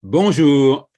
Bonjour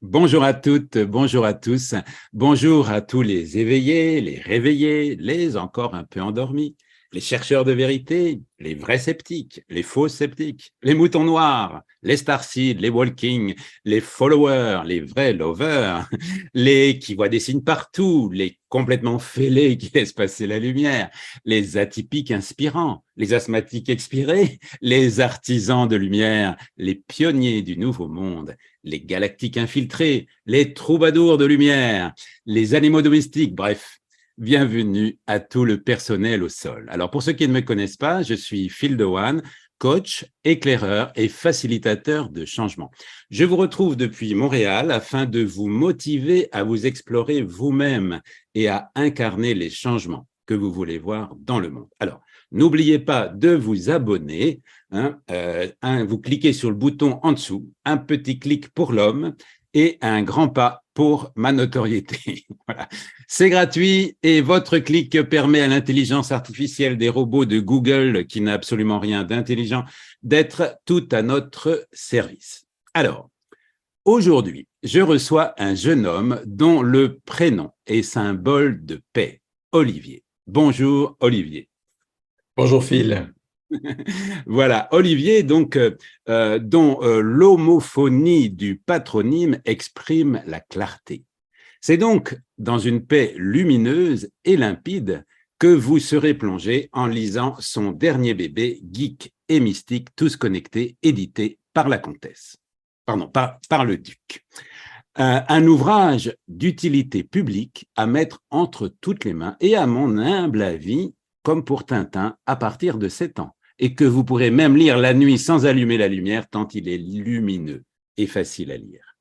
à toutes, bonjour à tous, bonjour à tous les éveillés, les réveillés, les encore un peu endormis, les chercheurs de vérité, les vrais sceptiques, les faux sceptiques, les moutons noirs, les starseeds, les walking, les followers, les vrais lovers, les qui voient des signes partout, les complètement fêlés qui laissent passer la lumière, les atypiques inspirants, les asthmatiques expirés, les artisans de lumière, les pionniers du nouveau monde, les galactiques infiltrés, les troubadours de lumière, les animaux domestiques, bref, bienvenue à tout le personnel au sol. Alors, pour ceux qui ne me connaissent pas, je suis Phil Dewan, coach, éclaireur et facilitateur de changement. Je vous retrouve depuis Montréal afin de vous motiver à vous explorer vous-même et à incarner les changements que vous voulez voir dans le monde. Alors, n'oubliez pas de vous abonner. Vous cliquez sur le bouton en dessous, un petit clic pour l'homme et un grand pas pour ma notoriété. Voilà. C'est gratuit et votre clic permet à l'intelligence artificielle des robots de Google, qui n'a absolument rien d'intelligent, d'être tout à notre service. Alors, aujourd'hui, je reçois un jeune homme dont le prénom est symbole de paix, Olivier. Bonjour Olivier. Bonjour Phil. Voilà, Olivier, donc, dont l'homophonie du patronyme exprime la clarté. C'est donc dans une paix lumineuse et limpide que vous serez plongé en lisant son dernier bébé, Geek et Mystique, tous connectés, édité par la comtesse. Pardon, par le duc. Un ouvrage d'utilité publique à mettre entre toutes les mains et, à mon humble avis, comme pour Tintin, à partir de 7 ans, et que vous pourrez même lire la nuit sans allumer la lumière, tant il est lumineux et facile à lire.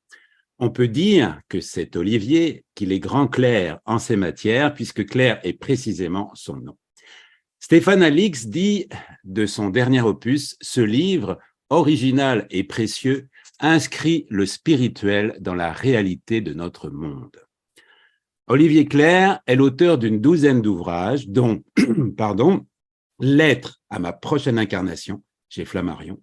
On peut dire que c'est Olivier qu'il est grand clerc en ces matières, puisque clerc est précisément son nom. Stéphane Alix dit de son dernier opus, ce livre, original et précieux, inscrit le spirituel dans la réalité de notre monde. Olivier Clerc est l'auteur d'une douzaine d'ouvrages, dont Lettre à ma prochaine incarnation, chez Flammarion,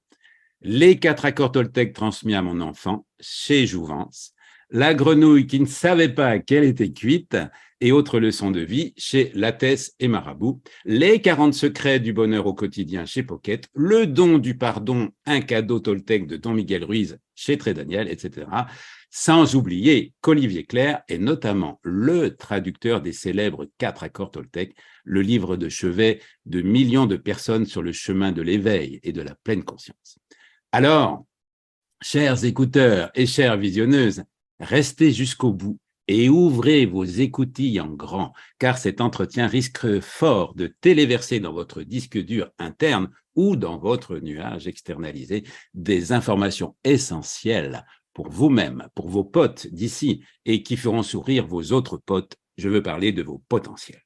Les 4 accords Toltec transmis à mon enfant, chez Jouvence, La grenouille qui ne savait pas qu'elle était cuite et autres leçons de vie, chez Lattès et Marabout, Les 40 secrets du bonheur au quotidien, chez Pocket, Le don du pardon, un cadeau Toltec de Don Miguel Ruiz, chez Trédaniel, etc., sans oublier qu'Olivier Clerc est notamment le traducteur des célèbres 4 accords Toltec, le livre de chevet de millions de personnes sur le chemin de l'éveil et de la pleine conscience. Alors, chers écouteurs et chères visionneuses, restez jusqu'au bout et ouvrez vos écoutilles en grand, car cet entretien risque fort de téléverser dans votre disque dur interne ou dans votre nuage externalisé des informations essentielles pour vous-même, pour vos potes d'ici, et qui feront sourire vos autres potes. Je veux parler de vos potentiels.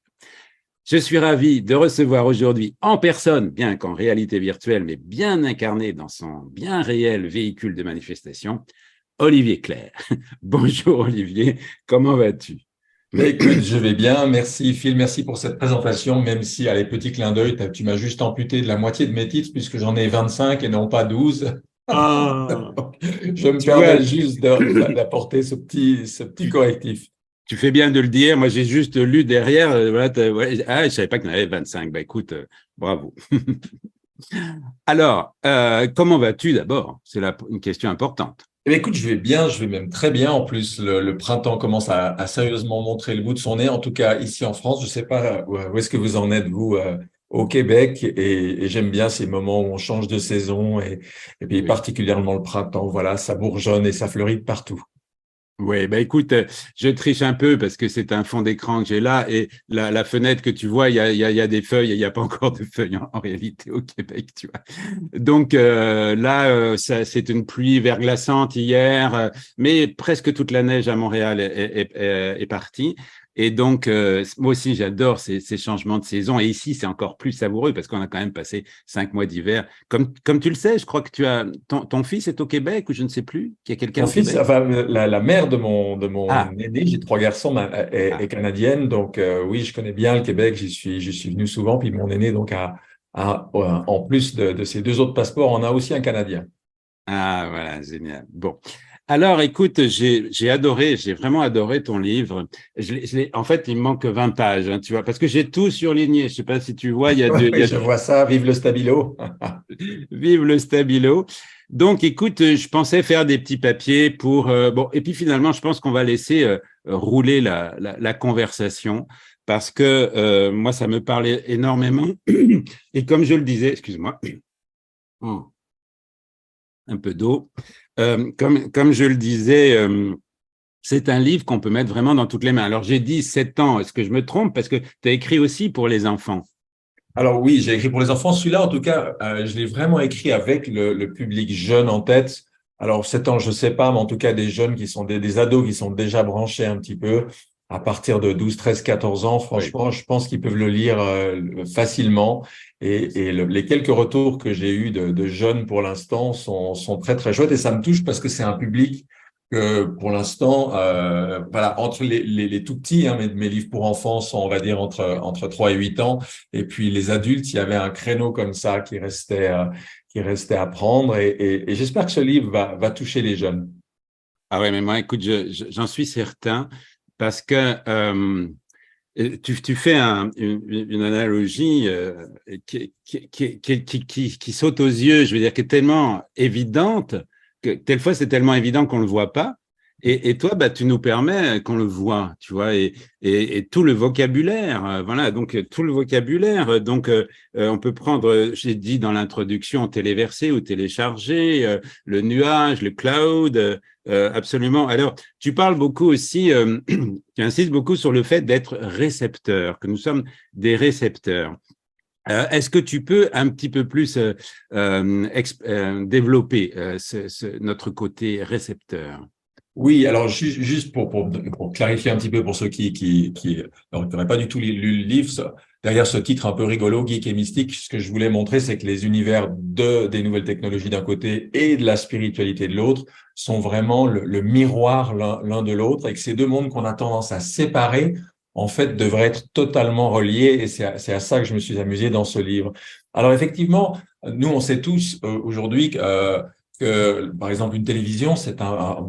Je suis ravi de recevoir aujourd'hui en personne, bien qu'en réalité virtuelle, mais bien incarné dans son bien réel véhicule de manifestation, Olivier Clerc. Bonjour Olivier, comment vas-tu? Mais écoute, je vais bien. Merci Phil, merci pour cette présentation, même si, allez, petit clin d'œil, tu m'as juste amputé de la moitié de mes titres puisque j'en ai 25 et non pas 12. Ah, Je me tu vois, permets juste d'apporter ce petit correctif. tu fais bien de le dire. Moi, j'ai juste lu derrière. Voilà, je savais pas qu'il y en avait 25. Bah, écoute, bravo. Alors, comment vas-tu d'abord? C'est une question importante. Eh bien, écoute, je vais bien, je vais même très bien. En plus, le printemps commence à sérieusement montrer le bout de son nez. En tout cas, ici en France, je sais pas où est-ce que vous en êtes, vous, au Québec. Et j'aime bien ces moments où on change de saison et puis Oui. particulièrement le printemps. Voilà, ça bourgeonne et ça fleurit de partout. Oui, bah écoute, je triche un peu parce que c'est un fond d'écran que j'ai là et la fenêtre que tu vois, il y a des feuilles et il n'y a pas encore de feuilles en réalité au Québec, tu vois. Donc là, c'est une pluie verglaçante hier, mais presque toute la neige à Montréal est partie. Et donc, moi aussi, j'adore ces changements de saison. Et ici, c'est encore plus savoureux parce qu'on a quand même passé 5 mois d'hiver. Comme tu le sais, je crois que ton fils est au Québec ou je ne sais plus, qu'il y a quelqu'un Mon au fils, Québec. enfin, la mère de mon Ah, aîné, j'ai 3 garçons, est ah. canadienne. Donc, oui, je connais bien le Québec. J'y suis venu souvent. Puis mon aîné, donc, en plus de ses 2 autres passeports, on a aussi un Canadien. Ah, voilà, génial. Bon. Alors, écoute, j'ai adoré, j'ai vraiment adoré ton livre. En fait, il me manque 20 pages, hein, tu vois, parce que j'ai tout surligné. Je sais pas si tu vois, il y Oui, a je vois ça. Vive le stabilo. vive le stabilo. Donc, écoute, je pensais faire des petits papiers pour bon, et puis finalement, je pense qu'on va laisser rouler la conversation parce que moi, ça me parlait énormément. Et comme je le disais, excuse-moi, un peu d'eau. Comme je le disais, c'est un livre qu'on peut mettre vraiment dans toutes les mains. Alors, j'ai dit 7 ans. Est-ce que je me trompe? Parce que tu as écrit aussi pour les enfants. Alors oui, j'ai écrit pour les enfants. Celui-là, en tout cas, je l'ai vraiment écrit avec le public jeune en tête. Alors, 7 ans, je sais pas, mais en tout cas, des jeunes qui sont des ados qui sont déjà branchés un petit peu. À partir de 12, 13, 14 ans, Oui, franchement, je pense qu'ils peuvent le lire facilement. Les quelques retours que j'ai eus de jeunes pour l'instant sont très, très chouettes. Et ça me touche parce que c'est un public que pour l'instant, voilà, entre les tout petits, hein, mes livres pour enfants sont, on va dire, entre 3 et 8 ans. Et puis les adultes, il y avait un créneau comme ça qui restait à prendre. Et j'espère que ce livre va toucher les jeunes. ah ouais, mais moi, écoute, j'en suis certain parce que tu fais une analogie qui saute aux yeux, je veux dire, qui est tellement évidente que telle fois c'est tellement évident qu'on le voit pas. Et toi, bah, tu nous permets qu'on le voit, tu vois, et tout le vocabulaire, voilà, donc tout le vocabulaire. Donc, on peut prendre, j'ai dit dans l'introduction, téléverser ou télécharger, le nuage, le cloud, absolument. Alors, tu parles beaucoup aussi, tu insistes beaucoup sur le fait d'être récepteur, que nous sommes des récepteurs. Est-ce que tu peux un petit peu plus développer notre côté récepteur? Oui, alors juste pour clarifier un petit peu pour ceux qui n'auraient pas du tout lu le livre, derrière ce titre un peu rigolo, geek et mystique, ce que je voulais montrer, c'est que les univers des nouvelles technologies d'un côté et de la spiritualité de l'autre sont vraiment le miroir l'un de l'autre et que ces deux mondes qu'on a tendance à séparer, en fait, devraient être totalement reliés et c'est à ça que je me suis amusé dans ce livre. Alors effectivement, nous, on sait tous aujourd'hui que, par exemple, une télévision,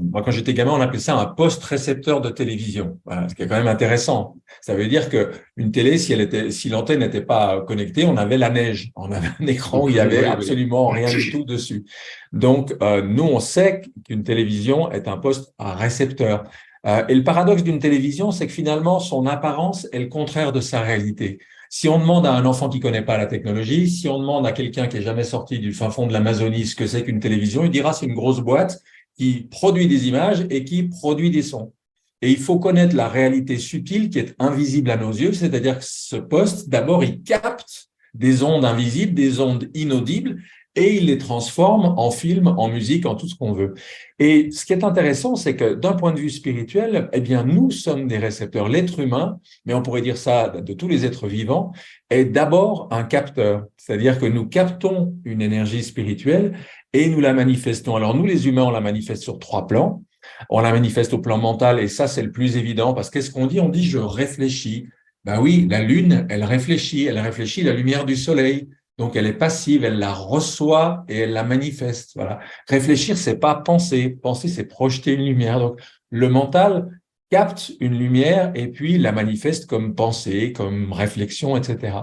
moi, quand j'étais gamin, on appelait ça un poste récepteur de télévision. Voilà, ce qui est quand même intéressant. Ça veut dire que une télé, si l'antenne n'était pas connectée, on avait la neige. On avait un écran où il y avait Oui, oui. absolument rien du tout dessus. Donc, nous, on sait qu'une télévision est un poste récepteur. Et le paradoxe d'une télévision, c'est que finalement, son apparence est le contraire de sa réalité. Si on demande à un enfant qui connaît pas la technologie, si on demande à quelqu'un qui est jamais sorti du fin fond de l'Amazonie ce que c'est qu'une télévision, il dira c'est une grosse boîte qui produit des images et qui produit des sons. Et il faut connaître la réalité subtile qui est invisible à nos yeux, c'est-à-dire que ce poste, d'abord, il capte des ondes invisibles, des ondes inaudibles, et il les transforme en film, en musique, en tout ce qu'on veut. Et ce qui est intéressant, c'est que d'un point de vue spirituel, eh bien, nous sommes des récepteurs. L'être humain, mais on pourrait dire ça de tous les êtres vivants, est d'abord un capteur. C'est-à-dire que nous captons une énergie spirituelle et nous la manifestons. Alors, nous, les humains, on la manifeste sur 3 plans. On la manifeste au plan mental et ça, c'est le plus évident parce qu'est-ce qu'on dit? On dit, je réfléchis. Ben oui, la lune, elle réfléchit la lumière du soleil. Donc, elle est passive, elle la reçoit et elle la manifeste. Voilà. Réfléchir, c'est pas penser. Penser, c'est projeter une lumière. Donc, le mental capte une lumière et puis la manifeste comme pensée, comme réflexion, etc.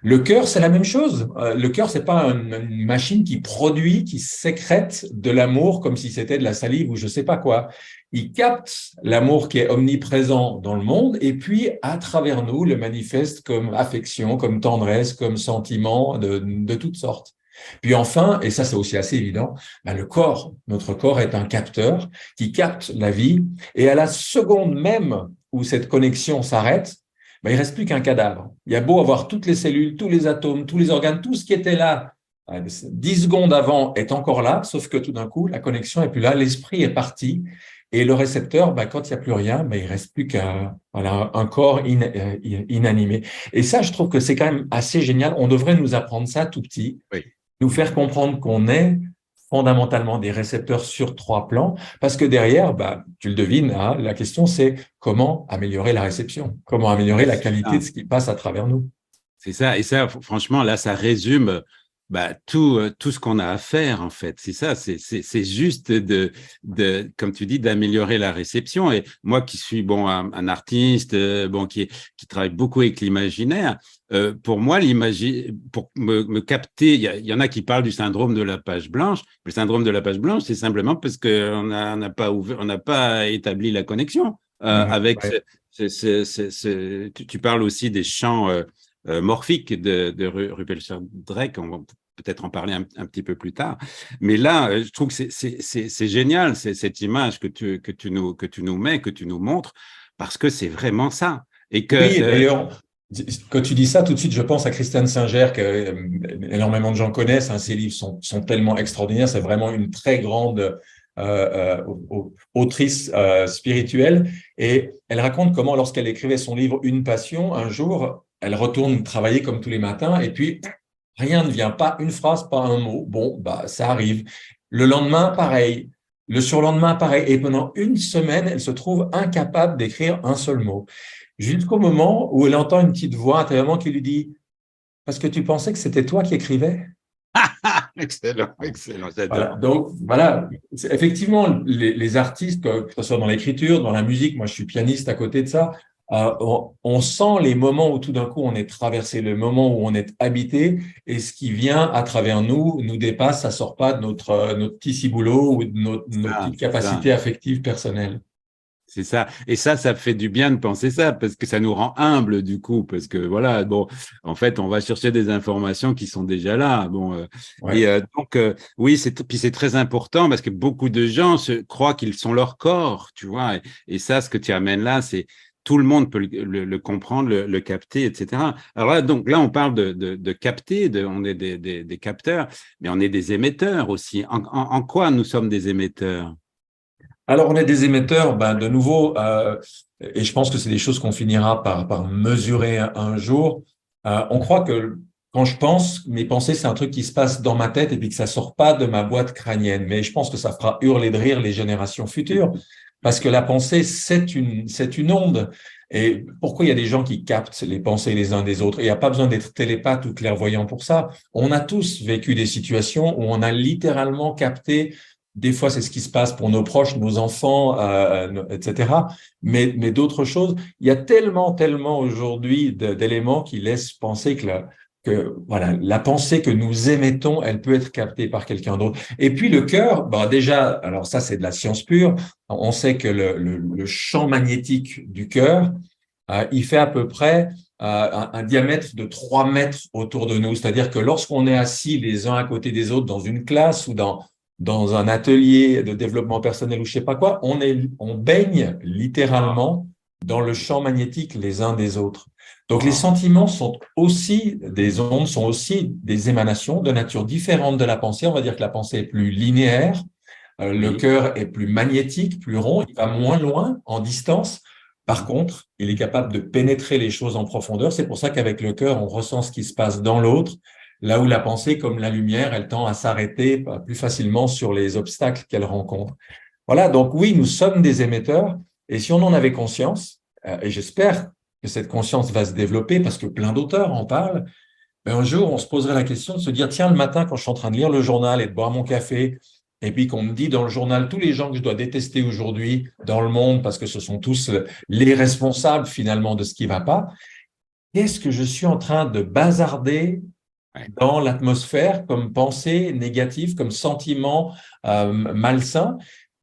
Le cœur, c'est la même chose. Le cœur, c'est pas une machine qui produit, qui sécrète de l'amour comme si c'était de la salive ou je sais pas quoi. Il capte l'amour qui est omniprésent dans le monde et puis, à travers nous, le manifeste comme affection, comme tendresse, comme sentiment de toutes sortes. Puis enfin, et ça c'est aussi assez évident, le corps, notre corps est un capteur qui capte la vie et à la seconde même où cette connexion s'arrête, il reste plus qu'un cadavre. Il y a beau avoir toutes les cellules, tous les atomes, tous les organes, tout ce qui était là 10 secondes avant est encore là, sauf que tout d'un coup, la connexion est plus là, l'esprit est parti. Et le récepteur, quand il n'y a plus rien, il reste plus qu'un un corps inanimé. Et ça, je trouve que c'est quand même assez génial. On devrait nous apprendre ça tout petit, Oui. nous faire comprendre qu'on est fondamentalement des récepteurs sur 3 plans, parce que derrière, tu le devines, hein, la question c'est comment améliorer la réception, comment améliorer la C'est qualité de ça. ce qui passe à travers nous. C'est ça. Et ça, franchement, là, ça résume tout ce qu'on a à faire, en fait. C'est ça, c'est juste comme tu dis, d'améliorer la réception. Et moi qui suis, un artiste, qui travaille beaucoup avec l'imaginaire, pour moi, pour me capter, il y en a qui parlent du syndrome de la page blanche. Le syndrome de la page blanche, c'est simplement parce qu'on n'a pas on n'a pas établi la connexion avec Ouais. tu parles aussi des champs morphiques de Rupert Drake. On va peut-être en parler un petit peu plus tard. Mais là, je trouve que c'est génial, cette image que tu nous mets, que tu nous montres, parce que c'est vraiment ça. Et que Oui, d'ailleurs, quand tu dis ça, tout de suite, je pense à Christiane Singer, que énormément de gens connaissent. Hein, ses livres sont tellement extraordinaires. C'est vraiment une très grande autrice spirituelle. Et elle raconte comment, lorsqu'elle écrivait son livre Une passion, un jour, elle retourne travailler comme tous les matins, et puis rien ne vient, pas une phrase, pas un mot. Bon, bah, ça arrive. Le lendemain, pareil. Le surlendemain, pareil. Et pendant une semaine, elle se trouve incapable d'écrire un seul mot. Jusqu'au moment où elle entend une petite voix intérieurement qui lui dit: Parce que tu pensais que c'était toi qui écrivais? excellent, excellent, Voilà. j'adore. Donc, voilà. Effectivement, les artistes, que ce soit dans l'écriture, dans la musique, moi je suis pianiste à côté de ça, on sent les moments où tout d'un coup on est traversé, le moment où on est habité, et ce qui vient à travers nous dépasse, ça sort pas de notre petit ciboulot ou de nos Ça, petites c'est ça. capacités affectives personnelles. C'est ça. Et ça fait du bien de penser ça, parce que ça nous rend humbles du coup, parce que voilà, en fait, on va chercher des informations qui sont déjà là. Ouais. Oui, puis c'est très important parce que beaucoup de gens croient qu'ils sont leur corps, tu vois. Et ça, ce que tu amènes là, c'est tout le monde peut le comprendre, le capter, etc. Alors là, donc là, on parle de capter, on est des capteurs, mais on est des émetteurs aussi. En quoi nous sommes des émetteurs? Alors, on est des émetteurs, ben, de nouveau, et je pense que c'est des choses qu'on finira par mesurer un jour. On croit que quand je pense, mes pensées, c'est un truc qui se passe dans ma tête et puis que ça sort pas de ma boîte crânienne. Mais je pense que ça fera hurler de rire les générations futures, parce que la pensée, c'est une onde. Et pourquoi il y a des gens qui captent les pensées les uns des autres? Il n'y a pas besoin d'être télépathe ou clairvoyant pour ça. On a tous vécu des situations où on a littéralement capté. Des fois, c'est ce qui se passe pour nos proches, nos enfants, etc. Mais d'autres choses, il y a tellement aujourd'hui d'éléments qui laissent penser que voilà, la pensée que nous émettons, elle peut être captée par quelqu'un d'autre. Et puis le cœur, bah déjà, alors ça c'est de la science pure. On sait que le champ magnétique du cœur, il fait à peu près un diamètre de 3 mètres autour de nous. C'est-à-dire que lorsqu'on est assis les uns à côté des autres dans une classe ou dans un atelier de développement personnel ou je sais pas quoi, on baigne littéralement dans le champ magnétique les uns des autres. Donc les Wow. sentiments sont aussi des ondes, sont aussi des émanations de nature différente de la pensée. On va dire que la pensée est plus linéaire, le Oui. cœur est plus magnétique, plus rond, il va moins loin en distance. Par contre, il est capable de pénétrer les choses en profondeur. C'est pour ça qu'avec le cœur, on ressent ce qui se passe dans l'autre, là où la pensée, comme la lumière, elle tend à s'arrêter plus facilement sur les obstacles qu'elle rencontre. Voilà, donc oui, nous sommes des émetteurs, et si on en avait conscience, et j'espère que cette conscience va se développer parce que plein d'auteurs en parlent, ben un jour, on se poserait la question de se dire, tiens, le matin, quand je suis en train de lire le journal et de boire mon café, et puis qu'on me dit dans le journal tous les gens que je dois détester aujourd'hui dans le monde parce que ce sont tous les responsables finalement de ce qui va pas, qu'est-ce que je suis en train de bazarder Ouais. dans l'atmosphère comme pensée négative, comme sentiment malsain,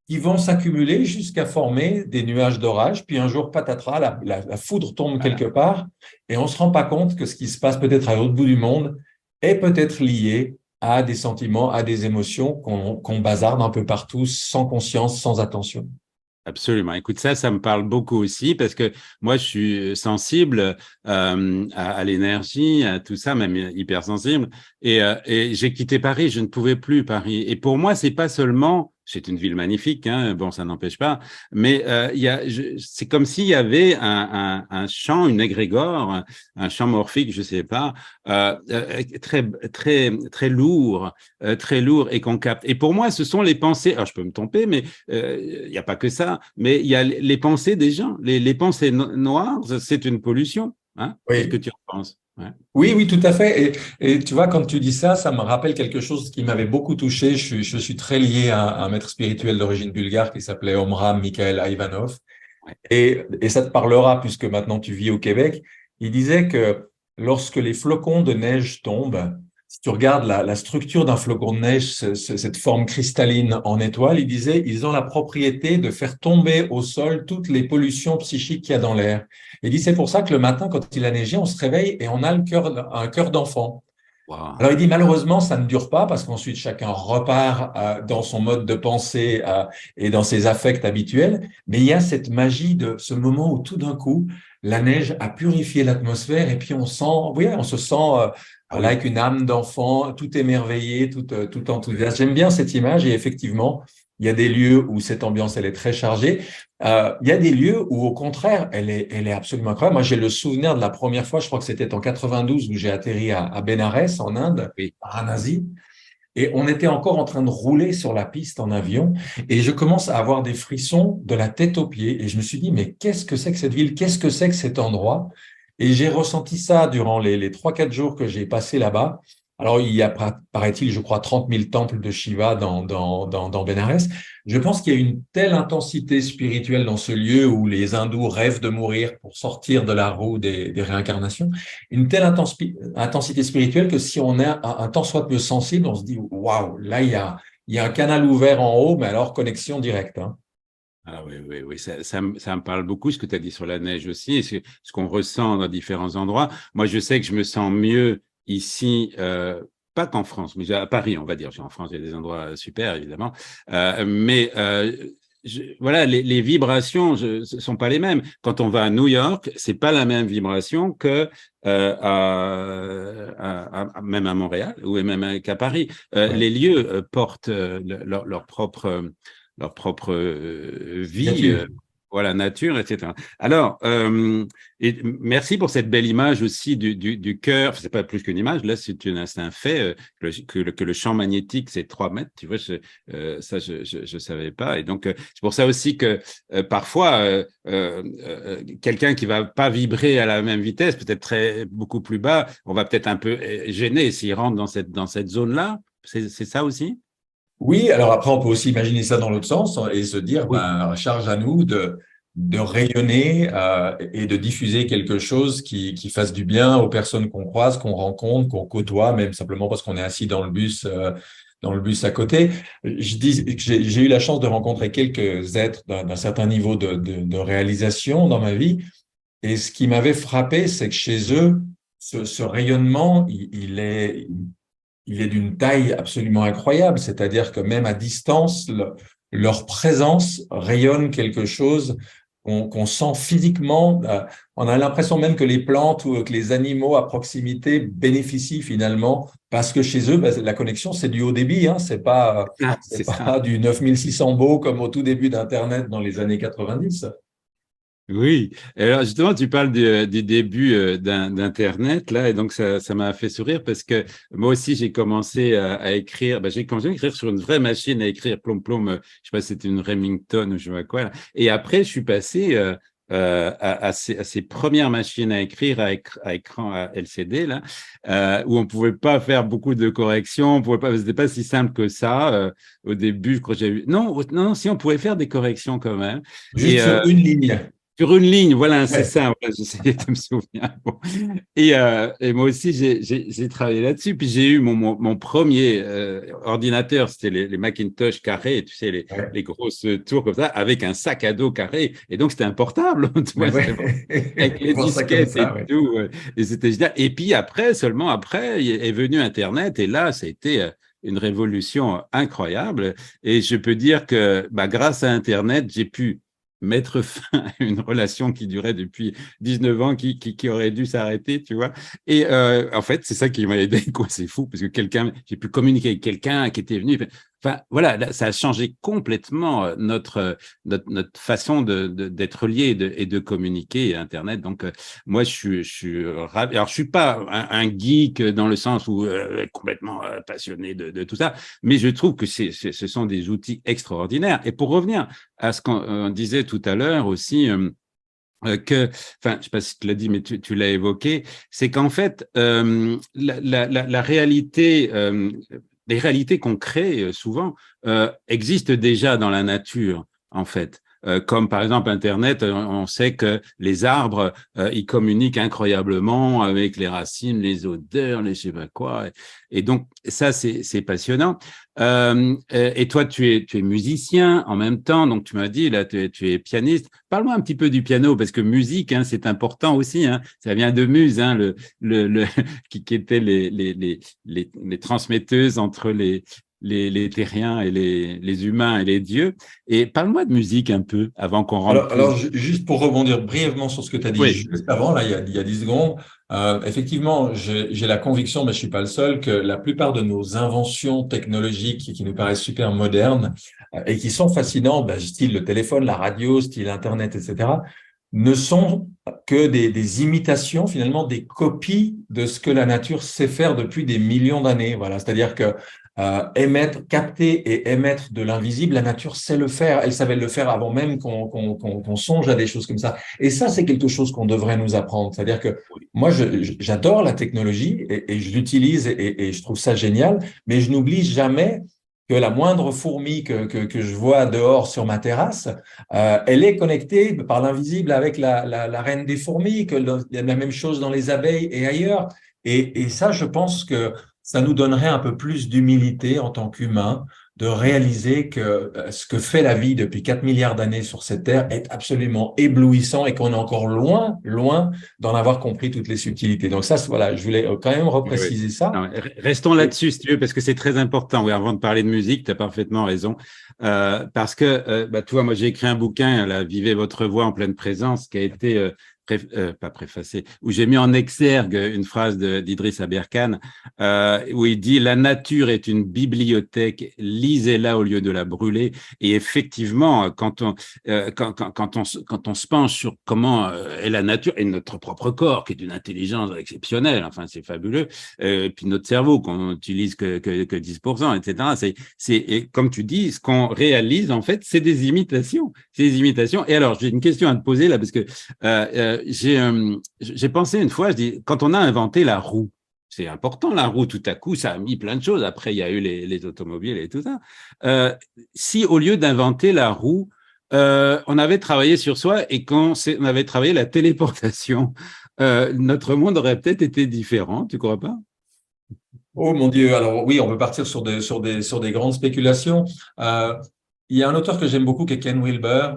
qui vont s'accumuler jusqu'à former des nuages d'orage. Puis un jour, patatras, la foudre tombe quelque Voilà. part et on ne se rend pas compte que ce qui se passe peut-être à l'autre bout du monde est peut-être lié à des sentiments, à des émotions qu'on bazarde un peu partout sans conscience, sans attention. Absolument. Écoute, ça me parle beaucoup aussi parce que moi, je suis sensible à l'énergie, à tout ça, même hypersensible. Et j'ai quitté Paris. Je ne pouvais plus Paris. Et pour moi, c'est pas seulement, c'est une ville magnifique, hein, bon, ça n'empêche pas, mais c'est comme s'il y avait un champ, une égrégore, un champ morphique, je sais pas, très lourd, très lourd et qu'on capte. Et pour moi, ce sont les pensées. Alors, je peux me tromper, mais il n'y a pas que ça, mais il y a les pensées des gens. Les pensées noires, c'est une pollution. Hein? Qu'est-ce que Oui, tu en penses? Ouais. Oui, oui, tout à fait. Et tu vois, quand tu dis ça, ça me rappelle quelque chose qui m'avait beaucoup touché. Je suis très lié à un maître spirituel d'origine bulgare qui s'appelait Omram Mikhaël Ivanov. Ouais. Et ça te parlera puisque maintenant tu vis au Québec. Il disait que lorsque les flocons de neige tombent, si tu regardes la structure d'un flocon de neige, cette forme cristalline en étoile, il disait, ils ont la propriété de faire tomber au sol toutes les pollutions psychiques qu'il y a dans l'air. Il dit, c'est pour ça que le matin, quand il a neigé, on se réveille et on a un cœur d'enfant. Waouh. Alors, il dit malheureusement, ça ne dure pas parce qu'ensuite chacun repart dans son mode de pensée et dans ses affects habituels. Mais il y a cette magie de ce moment où tout d'un coup, la neige a purifié l'atmosphère et puis on sent, oui, on se sent Ah là oui. avec une âme d'enfant, tout émerveillé, tout enthousiaste. J'aime bien cette image et effectivement, il y a des lieux où cette ambiance, elle est très chargée. Il y a des lieux où, au contraire, elle est absolument incroyable. Moi, j'ai le souvenir de la première fois, je crois que c'était en 92, où j'ai atterri à Bénarès, en Inde, Oui. Varanasi, et on était encore en train de rouler sur la piste en avion, et je commence à avoir des frissons de la tête aux pieds, et je me suis dit, mais qu'est-ce que c'est que cette ville? Qu'est-ce que c'est que cet endroit? Et j'ai ressenti ça durant les 3-4 jours que j'ai passé là-bas. Alors, il y a, paraît-il, je crois, 30 000 temples de Shiva dans Bénarès. Je pense qu'il y a une telle intensité spirituelle dans ce lieu où les hindous rêvent de mourir pour sortir de la roue des réincarnations, une telle intensité spirituelle que si on est un tant soit peu sensible, on se dit, waouh, là, il y a un canal ouvert en haut, mais alors connexion directe, hein. Ah oui, oui, oui, ça me parle beaucoup ce que tu as dit sur la neige aussi, et ce qu'on ressent dans différents endroits. Moi, je sais que je me sens mieux ici, pas qu'en France, mais à Paris, on va dire. En France, il y a des endroits super, évidemment. Mais voilà, les vibrations ne sont pas les mêmes. Quand on va à New York, c'est pas la même vibration que même à Montréal ou même qu'à Paris. Ouais, Les lieux portent leur propre vie, signature. voilà, nature, etc. Alors, et merci pour cette belle image aussi du cœur. Enfin, c'est pas plus qu'une image, là, c'est un fait que le champ magnétique, c'est 3 mètres. Tu vois, ça, je savais pas. Et donc, c'est pour ça aussi que parfois, quelqu'un qui va pas vibrer à la même vitesse, peut-être beaucoup plus bas, on va peut-être un peu gêner s'il rentre dans cette zone-là. C'est ça aussi? Oui, alors après, on peut aussi imaginer ça dans l'autre sens et se dire, Oui. ben, charge à nous de rayonner et de diffuser quelque chose qui fasse du bien aux personnes qu'on croise, qu'on rencontre, qu'on côtoie, même simplement parce qu'on est assis dans le bus à côté. Je dis que j'ai eu la chance de rencontrer quelques êtres d'un certain niveau de réalisation dans ma vie. Et ce qui m'avait frappé, c'est que chez eux, ce rayonnement, il est d'une taille absolument incroyable. C'est-à-dire que même à distance, leur présence rayonne quelque chose qu'on sent physiquement. On a l'impression même que les plantes ou que les animaux à proximité bénéficient finalement parce que chez eux, ben, la connexion, c'est du haut débit, hein. Ah, C'est c'est ça. pas du 9600 beau comme au tout début d'Internet dans les années 90. Oui, et alors justement, tu parles du début d'Internet, là, et donc ça m'a fait sourire parce que moi aussi, j'ai commencé à écrire, j'ai commencé à écrire sur une vraie machine à écrire plomb-plomb, je sais pas si c'était une Remington ou je sais pas quoi, là. Et après, je suis passé à ces premières machines à écrire à écran à LCD, là, où on pouvait pas faire beaucoup de corrections, on pouvait pas, c'était pas si simple que ça. Au début, je crois que j'ai eu, non, non, si on pouvait faire des corrections quand même. Juste Et sur une ligne. sur une ligne, voilà, c'est Ouais. ça. Voilà, j'essayais de me souvenir. Bon. Et moi aussi, j'ai travaillé là-dessus. Puis j'ai eu mon premier ordinateur, c'était les Macintosh carrés, tu sais, Ouais. les grosses tours comme ça, avec un sac à dos carré. Et donc, c'était un portable, tu Ouais, vois, c'était avec ouais. les Voir ça comme disquettes et ça, ouais. tout. Et c'était génial. Et puis après, seulement après, est venu Internet. Et là, ça a été une révolution incroyable. Et je peux dire que grâce à Internet, j'ai pu mettre fin à une relation qui durait depuis 19 ans, qui aurait dû s'arrêter, tu vois. Et en fait, c'est ça qui m'a aidé, quoi. C'est fou, parce que j'ai pu communiquer avec quelqu'un qui était venu. Enfin, voilà, là, ça a changé complètement notre façon d'être lié et de communiquer Internet. Donc, moi, je suis ravi. Alors, je suis pas un geek dans le sens où complètement passionné de tout ça, mais je trouve que ce sont des outils extraordinaires. Et pour revenir à ce qu'on disait tout à l'heure aussi, enfin, je sais pas si tu l'as dit, mais tu l'as évoqué, c'est qu'en fait, la réalité, les réalités qu'on crée souvent existent déjà dans la nature, en fait. Comme par exemple Internet, on sait que les arbres, ils communiquent incroyablement avec les racines, les odeurs, les je sais pas quoi. Et donc ça, c'est passionnant. Et toi, tu es musicien en même temps, donc tu m'as dit là, tu es pianiste. Parle-moi un petit peu du piano, parce que musique, hein, c'est important aussi. Hein, ça vient de muse, hein, qui étaient les transmetteuses entre les terriens et les humains et les dieux. Et parle-moi de musique un peu avant qu'on rentre plus. Juste pour rebondir brièvement sur ce que tu as dit Oui, juste avant, là, il y a 10 secondes, effectivement, j'ai la conviction, mais je suis pas le seul, que la plupart de nos inventions technologiques qui nous paraissent super modernes et qui sont fascinantes, style le téléphone, la radio, style Internet, etc., ne sont que des imitations, finalement, des copies de ce que la nature sait faire depuis des millions d'années. Voilà, c'est-à-dire que émettre, capter et émettre de l'invisible, la nature sait le faire. Elle savait le faire avant même qu'on songe à des choses comme ça. Et ça, c'est quelque chose qu'on devrait nous apprendre. C'est-à-dire que moi, j'adore la technologie et je l'utilise et je trouve ça génial, mais je n'oublie jamais que la moindre fourmi que je vois dehors sur ma terrasse, elle est connectée par l'invisible avec la reine des fourmis, il y a la même chose dans les abeilles et ailleurs. Et ça, je pense que ça nous donnerait un peu plus d'humilité en tant qu'humains, de réaliser que ce que fait la vie depuis 4 milliards d'années sur cette Terre est absolument éblouissant et qu'on est encore loin, loin d'en avoir compris toutes les subtilités. Donc ça, voilà, je voulais quand même oui, oui. repréciser ça. Non, restons Et, là-dessus, si tu veux, parce que c'est très important. Oui, avant de parler de musique, tu as parfaitement raison. Parce que, tu vois, moi, j'ai écrit un bouquin, là, Vivez votre voix en pleine présence, qui a été, pas préfacé, où j'ai mis en exergue une phrase d'Idriss Aberkan, où il dit: La nature est une bibliothèque, lisez-la au lieu de la brûler. Et effectivement, quand on se penche sur comment est la nature et notre propre corps, qui est d'une intelligence exceptionnelle, enfin, c'est fabuleux, et puis notre cerveau qu'on utilise que 10%, etc. Et comme tu dis, ce qu'on réalise, en fait, c'est des imitations. C'est des imitations. Et alors, j'ai une question à te poser là, parce que j'ai pensé une fois, je dis, quand on a inventé la roue, c'est important, la roue, tout à coup, ça a mis plein de choses. Après, il y a eu les automobiles et tout ça. Si au lieu d'inventer la roue, on avait travaillé sur soi et qu'on on avait travaillé la téléportation, notre monde aurait peut-être été différent, tu crois pas? oh mon Dieu, alors oui, on peut partir sur des grandes spéculations. Euh, il y a un auteur que j'aime beaucoup qui est Ken Wilber,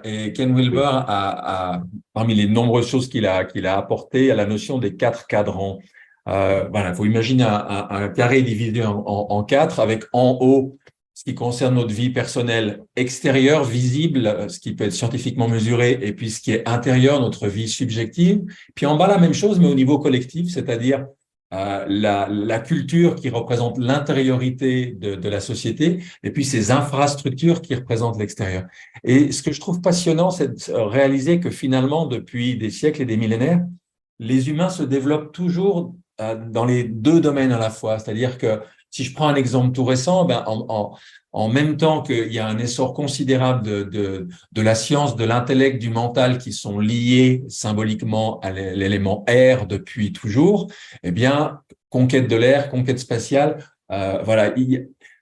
et Ken Wilber Oui. parmi les nombreuses choses qu'il a apportées, à la notion des quatre cadrans. Voilà, il faut imaginer un carré divisé en quatre, avec en haut ce qui concerne notre vie personnelle extérieure, visible, ce qui peut être scientifiquement mesuré, et puis ce qui est intérieur, notre vie subjective. Puis en bas, la même chose, mais au niveau collectif, c'est-à-dire la culture qui représente l'intériorité de la société, et puis ces infrastructures qui représentent l'extérieur. Et ce que je trouve passionnant, c'est de réaliser que finalement, depuis des siècles et des millénaires, les humains se développent toujours dans les deux domaines à la fois. C'est-à-dire que si je prends un exemple tout récent, en même temps qu'il y a un essor considérable de la science, de l'intellect, du mental qui sont liés symboliquement à l'élément air depuis toujours, eh bien, conquête de l'air, conquête spatiale, voilà.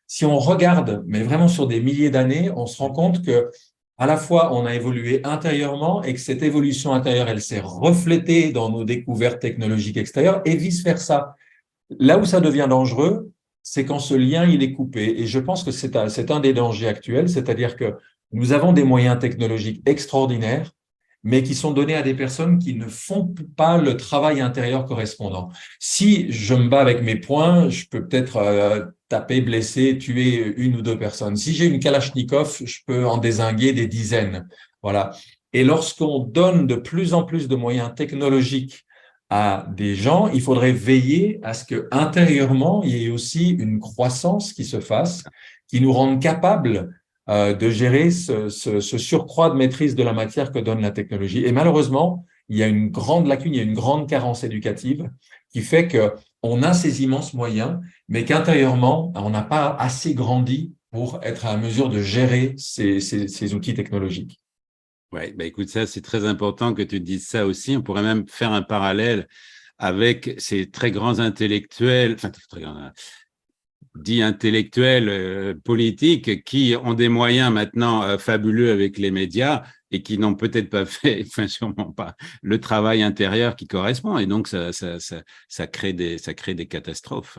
Si on regarde, mais vraiment sur des milliers d'années, on se rend compte que à la fois on a évolué intérieurement et que cette évolution intérieure, elle s'est reflétée dans nos découvertes technologiques extérieures et vice-versa. Là où ça devient dangereux, c'est quand ce lien il est coupé. Et je pense que c'est un des dangers actuels, c'est-à-dire que nous avons des moyens technologiques extraordinaires, mais qui sont donnés à des personnes qui ne font pas le travail intérieur correspondant. Si je me bats avec mes poings, je peux peut-être taper, blesser, tuer une ou deux personnes. Si j'ai une Kalachnikov, je peux en dézinguer des dizaines. Voilà. Et lorsqu'on donne de plus en plus de moyens technologiques à des gens, il faudrait veiller à ce que intérieurement, il y ait aussi une croissance qui se fasse, qui nous rende capables de gérer ce surcroît de maîtrise de la matière que donne la technologie. Et malheureusement, il y a une grande lacune, il y a une grande carence éducative qui fait que on a ces immenses moyens, mais qu'intérieurement, on n'a pas assez grandi pour être à mesure de gérer ces outils technologiques. Ouais, bah écoute, ça, c'est très important que tu dises ça aussi. On pourrait même faire un parallèle avec ces très grands intellectuels, enfin, très grands, dits intellectuels politiques qui ont des moyens maintenant fabuleux avec les médias et qui n'ont peut-être pas fait, enfin sûrement pas, le travail intérieur qui correspond. Et donc, ça crée des catastrophes.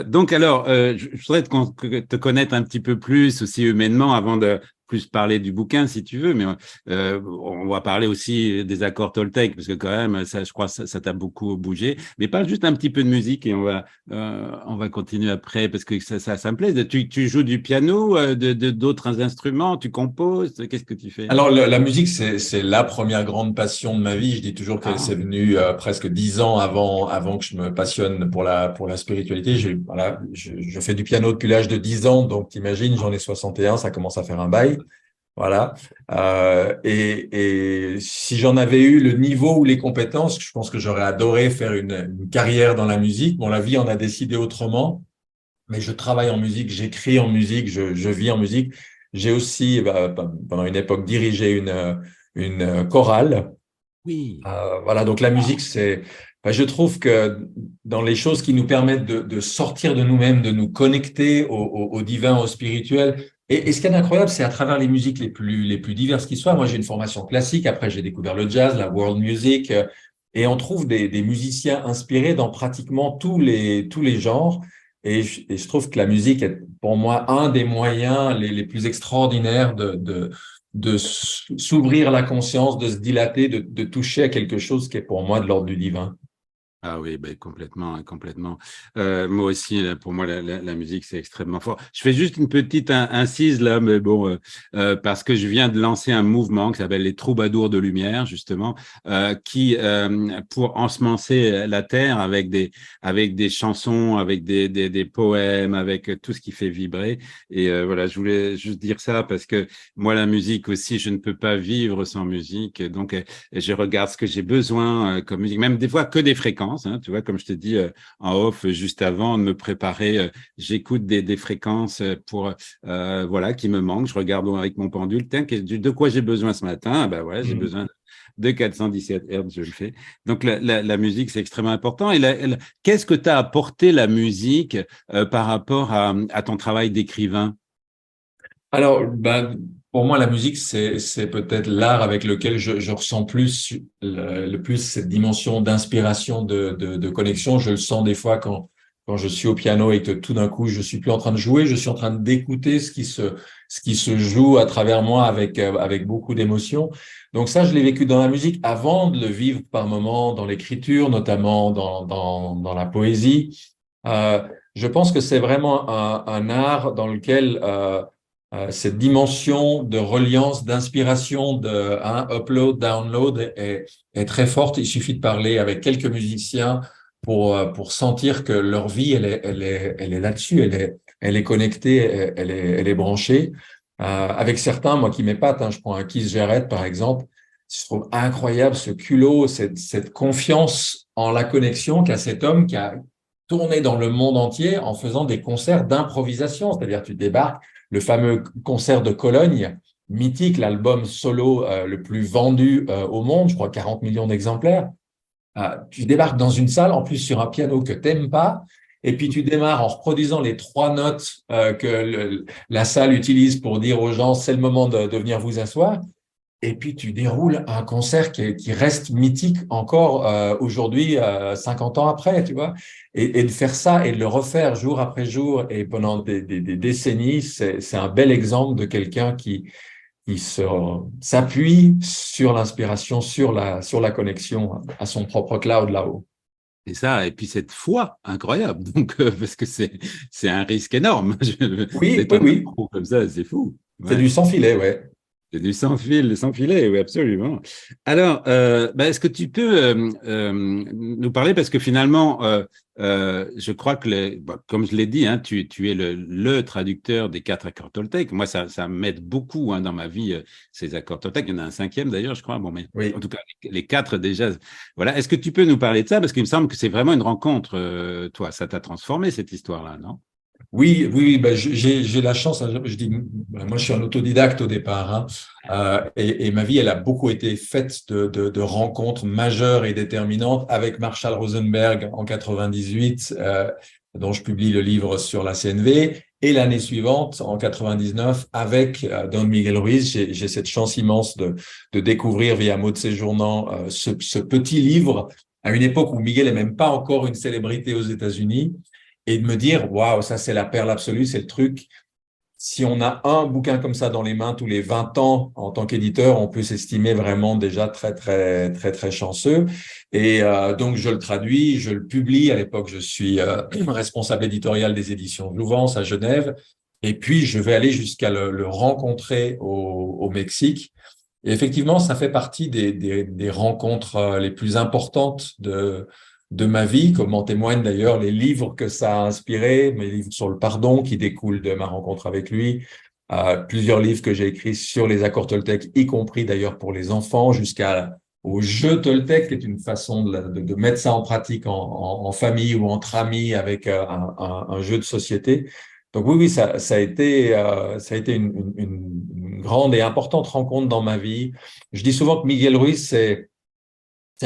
Donc alors, je voudrais te connaître un petit peu plus aussi humainement avant de plus parler du bouquin si tu veux, mais on va parler aussi des accords Toltec parce que quand même ça, je crois, ça t'a beaucoup bougé. Mais parle juste un petit peu de musique et on va continuer après parce que ça me plaît. Tu joues du piano, d'autres instruments, tu composes, qu'est-ce que tu fais? Alors, la musique, c'est la première grande passion de ma vie. Je dis toujours qu'elle s'est Ah, venue presque 10 ans avant que je me passionne pour la spiritualité. Voilà, je fais du piano depuis l'âge de 10 ans, donc t'imagines, j'en ai 61, ça commence à faire un bail. Voilà. Et si j'en avais eu le niveau ou les compétences, je pense que j'aurais adoré faire une carrière dans la musique. Bon, la vie en a décidé autrement, mais je travaille en musique, j'écris en musique, je vis en musique. J'ai aussi, pendant une époque, dirigé une chorale. oui. Voilà, donc la musique, je trouve que dans les choses qui nous permettent de sortir de nous-mêmes, de nous connecter au divin, au spirituel, et ce qui est incroyable, c'est à travers les musiques les plus diverses qui soient. Moi, j'ai une formation classique, après j'ai découvert le jazz, la world music, et on trouve des musiciens inspirés dans pratiquement tous les genres. Et je trouve que la musique est pour moi un des moyens les plus extraordinaires de s'ouvrir la conscience, de se dilater, de toucher à quelque chose qui est pour moi de l'ordre du divin. Ah oui, ben complètement, hein, complètement. Moi aussi, là, pour moi, la musique, c'est extrêmement fort. Je fais juste une petite incise là, mais bon, parce que je viens de lancer un mouvement qui s'appelle les Troubadours de Lumière, justement, qui, pour ensemencer la terre avec des chansons, avec des poèmes, avec tout ce qui fait vibrer. Et voilà, je voulais juste dire ça parce que moi, la musique aussi, je ne peux pas vivre sans musique. Donc, et je regarde ce que j'ai besoin comme musique, même des fois que des fréquences, hein, tu vois, comme je te dis en off juste avant de me préparer, j'écoute des fréquences pour voilà qui me manquent. Je regarde avec mon pendule, tiens, de quoi j'ai besoin ce matin? Ah ben ouais, j'ai Mm. besoin de 417 Hz, je le fais. Donc la musique, c'est extrêmement important. Et qu'est-ce que t'as apporté la musique par rapport à ton travail d'écrivain? Alors, pour moi, la musique, c'est peut-être l'art avec lequel je ressens le plus cette dimension d'inspiration, de connexion. Je le sens des fois quand je suis au piano et que tout d'un coup, je suis plus en train de jouer, je suis en train d'écouter ce qui se joue à travers moi avec beaucoup d'émotion. Donc ça, je l'ai vécu dans la musique avant de le vivre par moments dans l'écriture, notamment dans la poésie. Euh, je pense que c'est vraiment un art dans lequel cette dimension de reliance, d'inspiration, upload, download est très forte. Il suffit de parler avec quelques musiciens pour sentir que leur vie, elle est là-dessus, elle est connectée, elle est branchée. Avec certains, moi qui m'épate, hein, je prends un Keith Jarrett par exemple, je trouve incroyable ce culot, cette confiance en la connexion qu'a cet homme qui a tourné dans le monde entier en faisant des concerts d'improvisation. C'est-à-dire, tu débarques, le fameux concert de Cologne, mythique, l'album solo le plus vendu au monde, je crois 40 millions d'exemplaires. Tu débarques dans une salle, en plus sur un piano que t'aimes pas, et puis tu démarres en reproduisant les trois notes la salle utilise pour dire aux gens c'est le moment de venir vous asseoir. Et puis tu déroules un concert qui reste mythique encore aujourd'hui, 50 ans après, tu vois. Et de faire ça et de le refaire jour après jour et pendant des décennies, c'est un bel exemple de quelqu'un qui s'appuie sur l'inspiration, sur la connexion à son propre cloud là-haut. Et ça, et puis cette foi incroyable, donc parce que c'est un risque énorme Oui, d'être oui, un oui. pro comme ça, c'est fou. C'est Ouais. du sans filet, ouais. C'est du sans fil, sans filet, oui, absolument. Alors, est-ce que tu peux nous parler, parce que finalement, je crois que, comme je l'ai dit, hein, tu es le traducteur des 4 accords Toltec. Moi, ça m'aide beaucoup hein, dans ma vie, ces accords Toltec. Il y en a un cinquième d'ailleurs, je crois. Bon, mais en Oui. tout cas, les 4 déjà. Voilà. Est-ce que tu peux nous parler de ça? Parce qu'il me semble que c'est vraiment une rencontre, toi. Ça t'a transformé, cette histoire-là, non? Oui, oui, oui, ben, j'ai la chance, hein, je dis, moi je suis un autodidacte au départ, hein, et ma vie, elle a beaucoup été faite de rencontres majeures et déterminantes avec Marshall Rosenberg en 98, dont je publie le livre sur la CNV, et l'année suivante, en 99, avec Don Miguel Ruiz. J'ai cette chance immense de découvrir via Mot de Séjournant ce petit livre à une époque où Miguel est même pas encore une célébrité aux États-Unis et de me dire, waouh, ça c'est la perle absolue, c'est le truc. Si on a un bouquin comme ça dans les mains tous les 20 ans en tant qu'éditeur, on peut s'estimer vraiment déjà très, très, très, très chanceux. Et donc, je le traduis, je le publie. À l'époque, je suis responsable éditorial des éditions Jouvence à Genève. Et puis, je vais aller jusqu'à le rencontrer au Mexique. Et effectivement, ça fait partie des rencontres les plus importantes de ma vie, comme en témoignent d'ailleurs les livres que ça a inspiré, mes livres sur le pardon qui découlent de ma rencontre avec lui, plusieurs livres que j'ai écrits sur les accords Toltec, y compris d'ailleurs pour les enfants, jusqu'à au jeu Toltec, qui est une façon de mettre ça en pratique en famille ou entre amis avec un jeu de société. Donc oui, oui, ça a été une grande et importante rencontre dans ma vie. Je dis souvent que Miguel Ruiz, c'est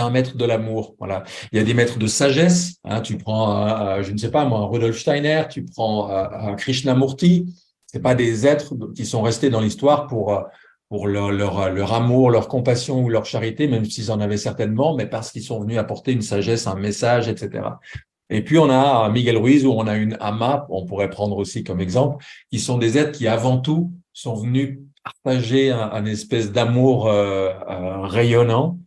un maître de l'amour. Voilà. Il y a des maîtres de sagesse. Hein. Tu prends, je ne sais pas moi, Rudolf Steiner, tu prends Krishnamurti. C'est pas des êtres qui sont restés dans l'histoire pour leur amour, leur compassion ou leur charité, même s'ils en avaient certainement, mais parce qu'ils sont venus apporter une sagesse, un message, etc. Et puis, on a Miguel Ruiz, où on a une Ama, on pourrait prendre aussi comme exemple, qui sont des êtres qui, avant tout, sont venus partager un espèce d'amour rayonnant.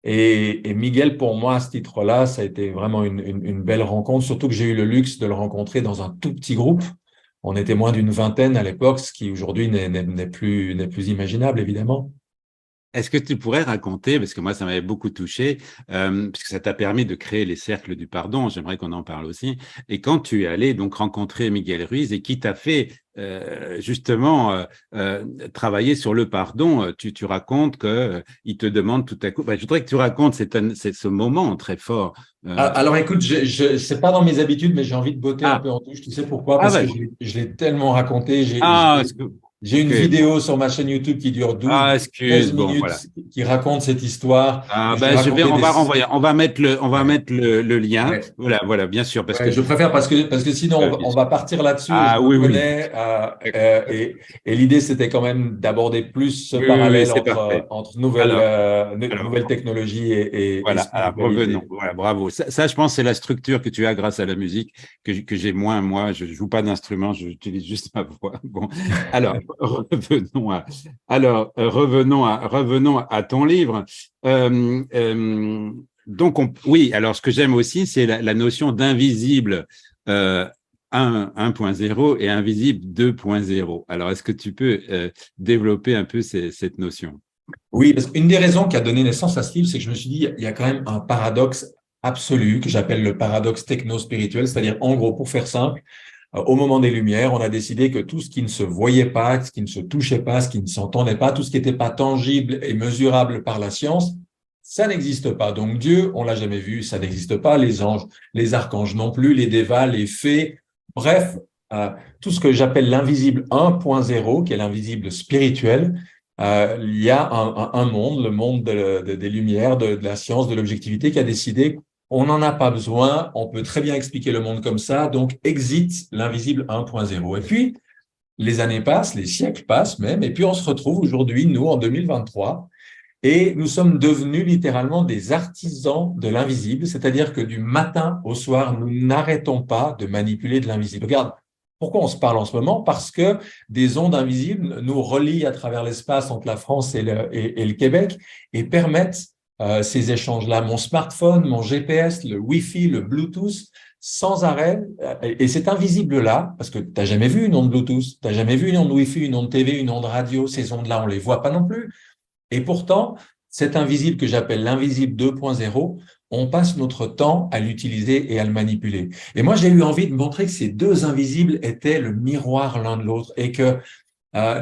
Et Miguel, pour moi, à ce titre-là, ça a été vraiment une belle rencontre, surtout que j'ai eu le luxe de le rencontrer dans un tout petit groupe. On était moins d'une vingtaine à l'époque, ce qui aujourd'hui n'est plus imaginable, évidemment. Est-ce que tu pourrais raconter, parce que moi ça m'avait beaucoup touché, parce que ça t'a permis de créer les cercles du pardon, j'aimerais qu'on en parle aussi, et quand tu es allé donc rencontrer Miguel Ruiz et qui t'a fait justement travailler sur le pardon, tu racontes que il te demande tout à coup, je voudrais que tu racontes c'est ce moment très fort. Alors écoute, c'est pas dans mes habitudes, mais j'ai envie de botter un Ah, peu en touche. Tu sais pourquoi? ah, Parce que vas-y. je l'ai tellement raconté. Ah, est-ce que, J'ai une ok, bon. vidéo sur ma chaîne YouTube qui dure 12, Ah, 13 excuse, bon, voilà. minutes qui raconte cette histoire. Ah, Et je l'ai raconté on des... va renvoyer, on va Ouais, mettre le lien. ouais. Voilà, voilà, bien sûr, parce Ouais, que, je préfère parce que sinon bien on sûr. va partir là-dessus et je Ah me oui, oui. connais D'accord. et l'idée c'était quand même d'aborder plus ce Oui, oui, oui, parallèle c'est parfait. entre Alors, alors, nouvelles technologies et voilà, alors revenons. spiritualité. Voilà, bravo. Ça, je pense, c'est la structure que tu as grâce à la musique, que j'ai moins, moi. Je joue pas d'instrument, j'utilise juste ma voix. Bon, alors, revenons à ton livre. Donc, oui, alors ce que j'aime aussi, c'est la notion d'invisible 1.0 et invisible 2.0. Alors, est-ce que tu peux développer un peu cette notion? Oui, parce qu'une des raisons qui a donné naissance à ce livre, c'est que je me suis dit, il y a quand même un paradoxe absolu que j'appelle le paradoxe techno-spirituel, c'est-à-dire, en gros, pour faire simple, au moment des Lumières, on a décidé que tout ce qui ne se voyait pas, ce qui ne se touchait pas, ce qui ne s'entendait pas, tout ce qui n'était pas tangible et mesurable par la science, ça n'existe pas. Donc Dieu, on l'a jamais vu, ça n'existe pas. Les anges, les archanges non plus, les dévas, les fées, bref, tout ce que j'appelle l'invisible 1.0, qui est l'invisible spirituel. Il y a un monde, le monde des Lumières, de la science, de l'objectivité, qui a décidé on n'en a pas besoin, on peut très bien expliquer le monde comme ça, donc exit l'invisible 1.0. Et puis, les années passent, les siècles passent même, et puis on se retrouve aujourd'hui, nous, en 2023, et nous sommes devenus littéralement des artisans de l'invisible, c'est-à-dire que du matin au soir, nous n'arrêtons pas de manipuler de l'invisible. Regarde, pourquoi on se parle en ce moment? Parce que des ondes invisibles nous relient à travers l'espace entre la France et le Québec et permettent ces échanges-là. Mon smartphone, mon GPS, le Wi-Fi, le Bluetooth, sans arrêt. Et c'est invisible-là, parce que tu n'as jamais vu une onde Bluetooth, tu n'as jamais vu une onde Wi-Fi, une onde TV, une onde radio. Ces ondes-là, on les voit pas non plus. Et pourtant, cet invisible que j'appelle l'invisible 2.0, on passe notre temps à l'utiliser et à le manipuler. Et moi, j'ai eu envie de montrer que ces deux invisibles étaient le miroir l'un de l'autre et que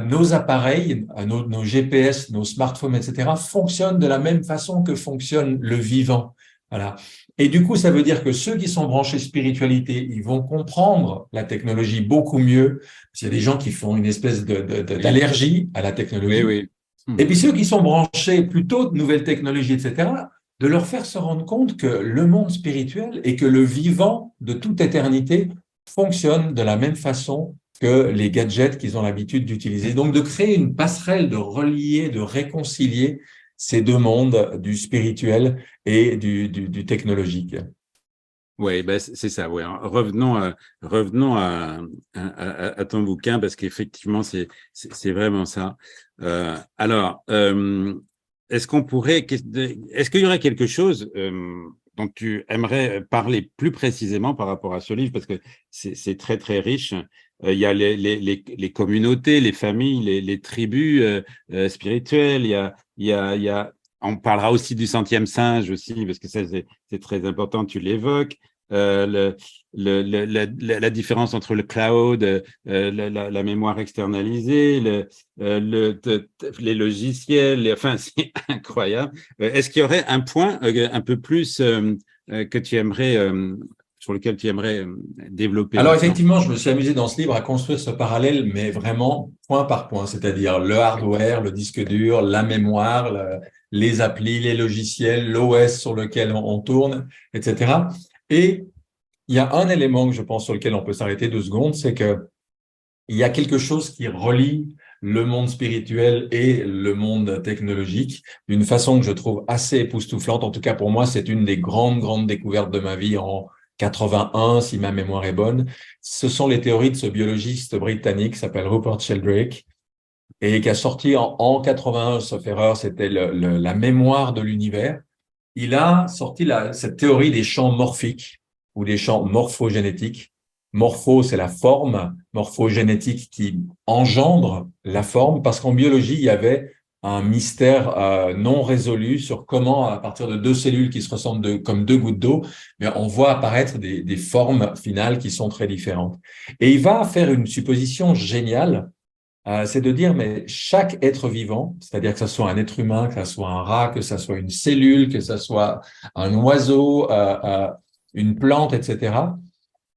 nos appareils, nos GPS, nos smartphones, etc., fonctionnent de la même façon que fonctionne le vivant. Voilà. Et du coup, ça veut dire que ceux qui sont branchés spiritualité, ils vont comprendre la technologie beaucoup mieux. Parce qu'il y a des gens qui font une espèce Oui, d'allergie à la oui, technologie. oui. Et puis ceux qui sont branchés plutôt de nouvelles technologies, etc., de leur faire se rendre compte que le monde spirituel et que le vivant de toute éternité fonctionne de la même façon que les gadgets qu'ils ont l'habitude d'utiliser. Donc de créer une passerelle, de relier, de réconcilier ces deux mondes du spirituel et du technologique. Oui, ben c'est ça. Ouais. Revenons à ton bouquin parce qu'effectivement, c'est vraiment ça. Alors, est-ce qu'on pourrait, est-ce qu'il y aurait quelque chose dont tu aimerais parler plus précisément par rapport à ce livre parce que c'est très très riche. Il y a les communautés, les familles, les tribus spirituelles. Il y a, on parlera aussi du centième singe aussi parce que ça c'est très important. Tu l'évoques. La différence entre le cloud, la mémoire externalisée, les logiciels, enfin, c'est incroyable. Est-ce qu'il y aurait un point un peu plus que tu aimerais, sur lequel tu aimerais développer Alors maintenant? effectivement, je me suis amusé dans ce livre à construire ce parallèle, mais vraiment point par point, c'est-à-dire le hardware, le disque dur, la mémoire, les applis, les logiciels, l'OS sur lequel on tourne, etc. Et il y a un élément que je pense sur lequel on peut s'arrêter 2 secondes, c'est que il y a quelque chose qui relie le monde spirituel et le monde technologique d'une façon que je trouve assez époustouflante. En tout cas, pour moi, c'est une des grandes découvertes de ma vie en 81, si ma mémoire est bonne. Ce sont les théories de ce biologiste britannique qui s'appelle Rupert Sheldrake et qui a sorti en 81, sauf erreur, c'était la mémoire de l'univers. Il a sorti cette théorie des champs morphiques ou des champs morphogénétiques. Morpho, c'est la forme, morphogénétique qui engendre la forme, parce qu'en biologie, il y avait un mystère non résolu sur comment, à partir de 2 cellules qui se ressemblent comme 2 gouttes d'eau, mais on voit apparaître des formes finales qui sont très différentes. Et il va faire une supposition géniale, c'est de dire, mais chaque être vivant, c'est-à-dire que ce soit un être humain, que ce soit un rat, que ce soit une cellule, que ce soit un oiseau, une plante, etc.,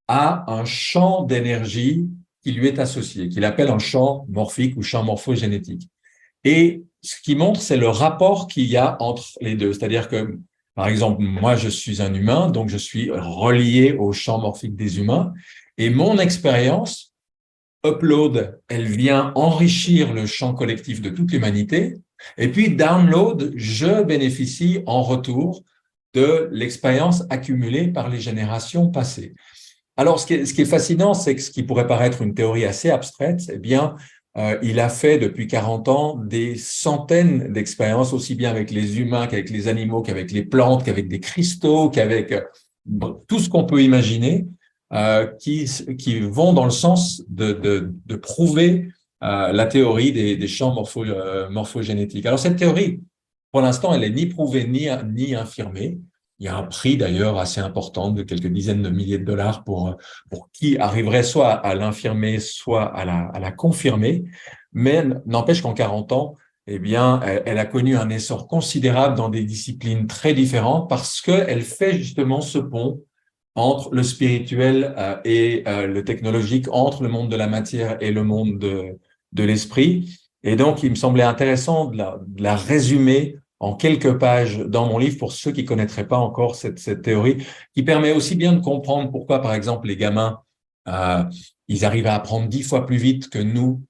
a un champ d'énergie qui lui est associé, qu'il appelle un champ morphique ou champ morphogénétique. Et ce qui montre, c'est le rapport qu'il y a entre les deux. C'est-à-dire que, par exemple, moi, je suis un humain, donc je suis relié au champ morphique des humains, et mon expérience upload, elle vient enrichir le champ collectif de toute l'humanité. Et puis download, je bénéficie en retour de l'expérience accumulée par les générations passées. Alors, ce qui est fascinant, c'est que ce qui pourrait paraître une théorie assez abstraite, eh bien, il a fait depuis 40 ans des centaines d'expériences, aussi bien avec les humains qu'avec les animaux, qu'avec les plantes, qu'avec des cristaux, qu'avec tout ce qu'on peut imaginer, qui vont dans le sens de prouver la théorie des champs morphogénétiques. Alors, cette théorie, pour l'instant, elle est ni prouvée ni infirmée. Il y a un prix d'ailleurs assez important de quelques dizaines de milliers de dollars pour qui arriverait soit à l'infirmer, soit à la confirmer. Mais n'empêche qu'en 40 ans, eh bien, elle a connu un essor considérable dans des disciplines très différentes parce qu'elle fait justement ce pont entre le spirituel et le technologique, entre le monde de la matière et le monde de l'esprit. Et donc, il me semblait intéressant de la résumer en quelques pages dans mon livre pour ceux qui connaîtraient pas encore cette théorie, qui permet aussi bien de comprendre pourquoi, par exemple, les gamins, euh, ils arrivent à apprendre 10 fois plus vite que nous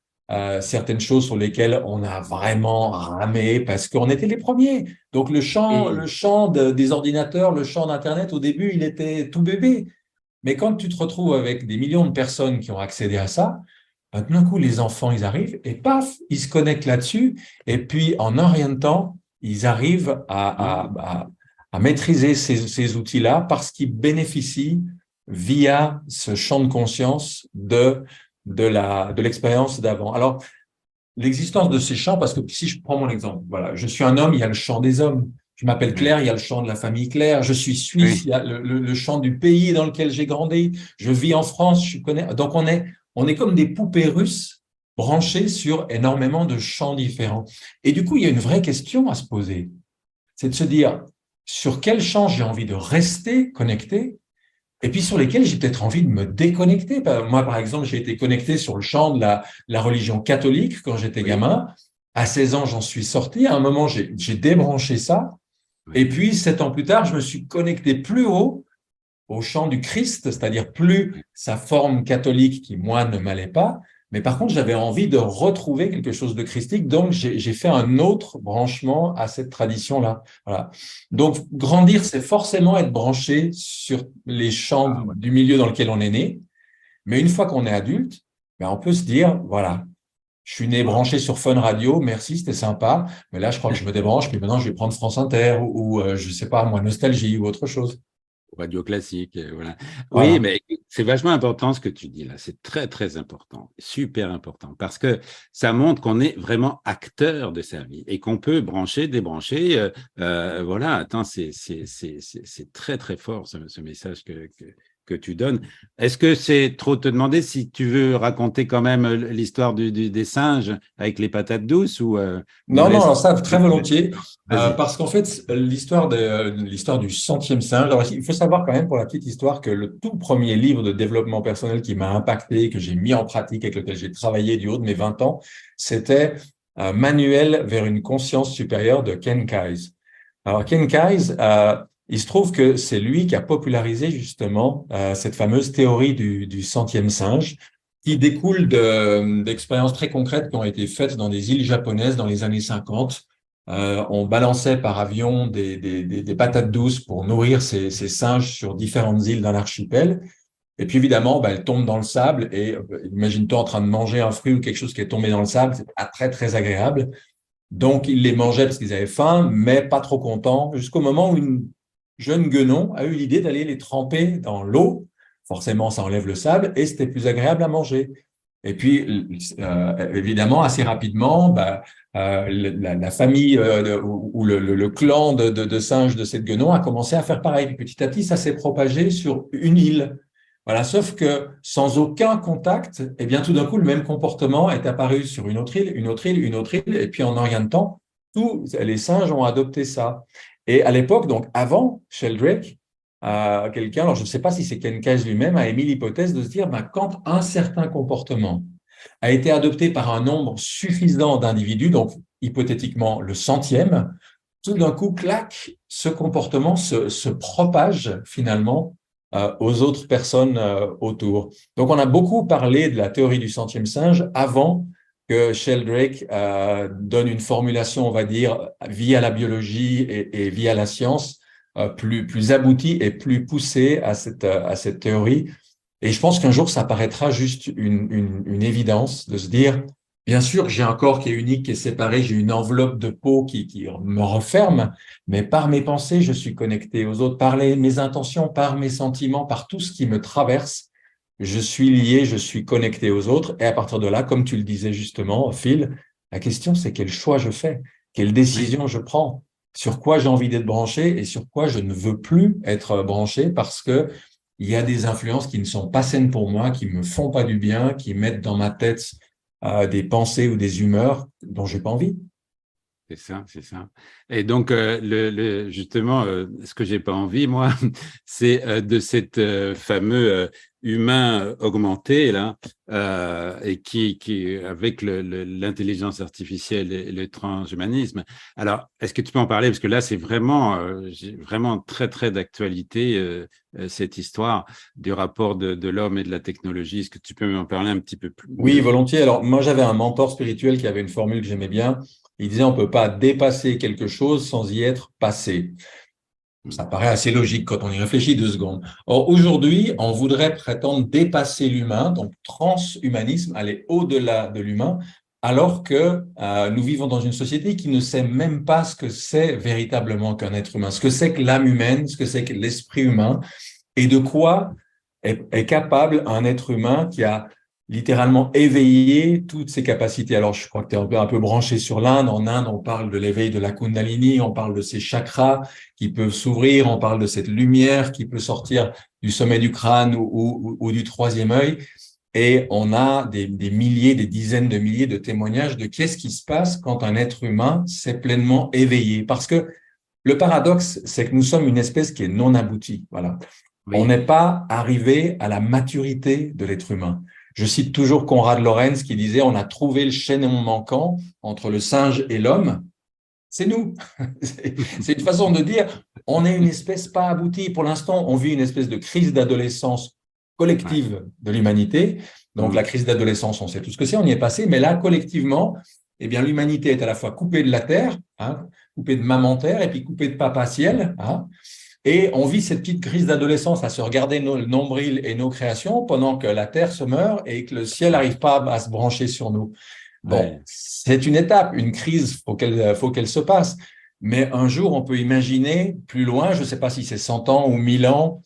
certaines choses sur lesquelles on a vraiment ramé parce qu'on était les premiers. Donc le Et, champ des ordinateurs, le champ d'Internet, au début, il était tout bébé. Mais quand tu te retrouves avec des millions de personnes qui ont accédé à ça, d'un coup, les enfants, ils arrivent et paf, ils se connectent là-dessus. Et puis, en un rien de temps, ils arrivent à maîtriser ces outils-là parce qu'ils bénéficient via ce champ de conscience de l'expérience d'avant. Alors, l'existence de ces champs, parce que si je prends mon exemple, voilà, je suis un homme, il y a le champ des hommes. Je m'appelle oui, Claire, il y a le champ de la famille Claire. Je suis suisse, oui. il y a le champ du pays dans lequel j'ai grandi. Je vis en France, je connais. Donc on est comme des poupées russes branchées sur énormément de champs différents. Et du coup, il y a une vraie question à se poser. C'est de se dire, sur quel champ j'ai envie de rester connecté et puis sur lesquels j'ai peut-être envie de me déconnecter. Moi, par exemple, j'ai été connecté sur le champ de la religion catholique quand j'étais Oui, gamin. À 16 ans, j'en suis sorti. À un moment, j'ai débranché ça. Et oui. puis, 7 ans plus tard, je me suis connecté plus haut au champ du Christ, c'est-à-dire plus sa forme catholique qui, moi, ne m'allait pas. Mais par contre, j'avais envie de retrouver quelque chose de christique, donc j'ai fait un autre branchement à cette tradition-là. Voilà. Donc, grandir, c'est forcément être branché sur les champs Ah, ouais. du milieu dans lequel on est né. Mais une fois qu'on est adulte, ben, on peut se dire, voilà, je suis né Wow. branché sur Fun Radio, merci, c'était sympa, mais là, je crois que je me débranche, puis maintenant, je vais prendre France Inter ou je sais pas, moi, Nostalgie ou autre chose. Radio classique, voilà. Oui, Voilà. mais c'est vachement important ce que tu dis là. C'est très, très important, super important, parce que ça montre qu'on est vraiment acteur de sa vie et qu'on peut brancher, débrancher. Voilà, attends, c'est très, très fort ce message que tu donnes. Est-ce que c'est trop te demander si tu veux raconter quand même l'histoire des singes avec les patates douces ou on Non, non, laisse alors ça, très volontiers, Vas-y. parce qu'en fait, l'histoire du centième singe, alors il faut savoir quand même pour la petite histoire que le tout premier livre de développement personnel qui m'a impacté, que j'ai mis en pratique, avec lequel j'ai travaillé du haut de mes 20 ans, c'était Manuel vers une conscience supérieure de Ken Keyes. Alors Ken Keyes, il se trouve que c'est lui qui a popularisé justement cette fameuse théorie du centième singe, qui découle d'expériences très concrètes qui ont été faites dans des îles japonaises dans les années 50. On balançait par avion des patates douces pour nourrir ces singes sur différentes îles d'un archipel. Et puis évidemment, elles tombent dans le sable et imagine-toi en train de manger un fruit ou quelque chose qui est tombé dans le sable, c'est pas très très agréable. Donc ils les mangeaient parce qu'ils avaient faim, mais pas trop contents, jusqu'au moment où une jeune guenon a eu l'idée d'aller les tremper dans l'eau. Forcément, ça enlève le sable et c'était plus agréable à manger. Et puis, évidemment, assez rapidement, la famille ou le clan de singes de cette guenon a commencé à faire pareil. Puis petit à petit, ça s'est propagé sur une île. Voilà, sauf que sans aucun contact, eh bien, tout d'un coup, le même comportement est apparu sur une autre île, une autre île, une autre île, et puis en rien de temps, tous les singes ont adopté ça. Et à l'époque, donc avant Sheldrake, quelqu'un, alors je ne sais pas si c'est Ken Keyes lui-même, a émis l'hypothèse de se dire, quand un certain comportement a été adopté par un nombre suffisant d'individus, donc hypothétiquement le centième, tout d'un coup, clac, ce comportement se propage finalement aux autres personnes autour. Donc, on a beaucoup parlé de la théorie du centième singe avant que Sheldrake donne une formulation, on va dire, via la biologie et via la science, plus aboutie et plus poussée à cette théorie. Et je pense qu'un jour, ça paraîtra juste une évidence de se dire, bien sûr, j'ai un corps qui est unique, qui est séparé, j'ai une enveloppe de peau qui me referme, mais par mes pensées, je suis connecté aux autres, par mes intentions, par mes sentiments, par tout ce qui me traverse, je suis lié, je suis connecté aux autres. Et à partir de là, comme tu le disais justement, Phil, la question, c'est quel choix je fais, quelle Oui. décision je prends, sur quoi j'ai envie d'être branché et sur quoi je ne veux plus être branché parce que il y a des influences qui ne sont pas saines pour moi, qui me font pas du bien, qui mettent dans ma tête des pensées ou des humeurs dont j'ai pas envie. C'est ça, c'est ça. Et donc, justement, ce que j'ai pas envie, moi, c'est de cet fameux humain augmenté là, et qui avec l'intelligence artificielle et le transhumanisme. Alors, est-ce que tu peux en parler parce que là, c'est vraiment, vraiment très très d'actualité cette histoire du rapport de l'homme et de la technologie. Est-ce que tu peux m'en parler un petit peu plus Oui, mieux? volontiers. Alors, moi, j'avais un mentor spirituel qui avait une formule que j'aimais bien. Il disait, on peut pas dépasser quelque chose sans y être passé. Ça paraît assez logique quand on y réfléchit 2 secondes. Or, aujourd'hui, on voudrait prétendre dépasser l'humain, donc transhumanisme, aller au-delà de l'humain, alors que nous vivons dans une société qui ne sait même pas ce que c'est véritablement qu'un être humain, ce que c'est que l'âme humaine, ce que c'est que l'esprit humain, et de quoi est capable un être humain qui a littéralement éveillé toutes ses capacités. Alors, je crois que tu es un peu branché sur l'Inde. En Inde, on parle de l'éveil de la Kundalini, on parle de ces chakras qui peuvent s'ouvrir, on parle de cette lumière qui peut sortir du sommet du crâne ou du troisième œil. Et on a des milliers, des dizaines de milliers de témoignages de qu'est-ce qui se passe quand un être humain s'est pleinement éveillé. Parce que Le paradoxe, c'est que nous sommes une espèce qui est non aboutie. Voilà. On Oui, n'est pas arrivé à la maturité de l'être humain. Je cite toujours Konrad Lorenz qui disait: on a trouvé le chaînon manquant entre le singe et l'homme. C'est nous. C'est une façon de dire, on est une espèce pas aboutie. Pour l'instant, on vit une espèce de crise d'adolescence ouais. collective de l'humanité. Donc, la Mm. crise d'adolescence, on sait tout ce que c'est, on y est passé. Mais là, collectivement, eh bien, l'humanité est à la fois coupée de la Terre, hein, coupée de maman Terre, et puis coupée de papa ciel, hein, et on vit cette petite crise d'adolescence à se regarder nos nombrils et nos créations pendant que la Terre se meurt et que le ciel n'arrive pas à se brancher sur nous. Bon, Ouais. c'est une étape, une crise, faut qu'elle se passe. Mais un jour, on peut imaginer plus loin, je ne sais pas si c'est 100 ans ou 1000 ans,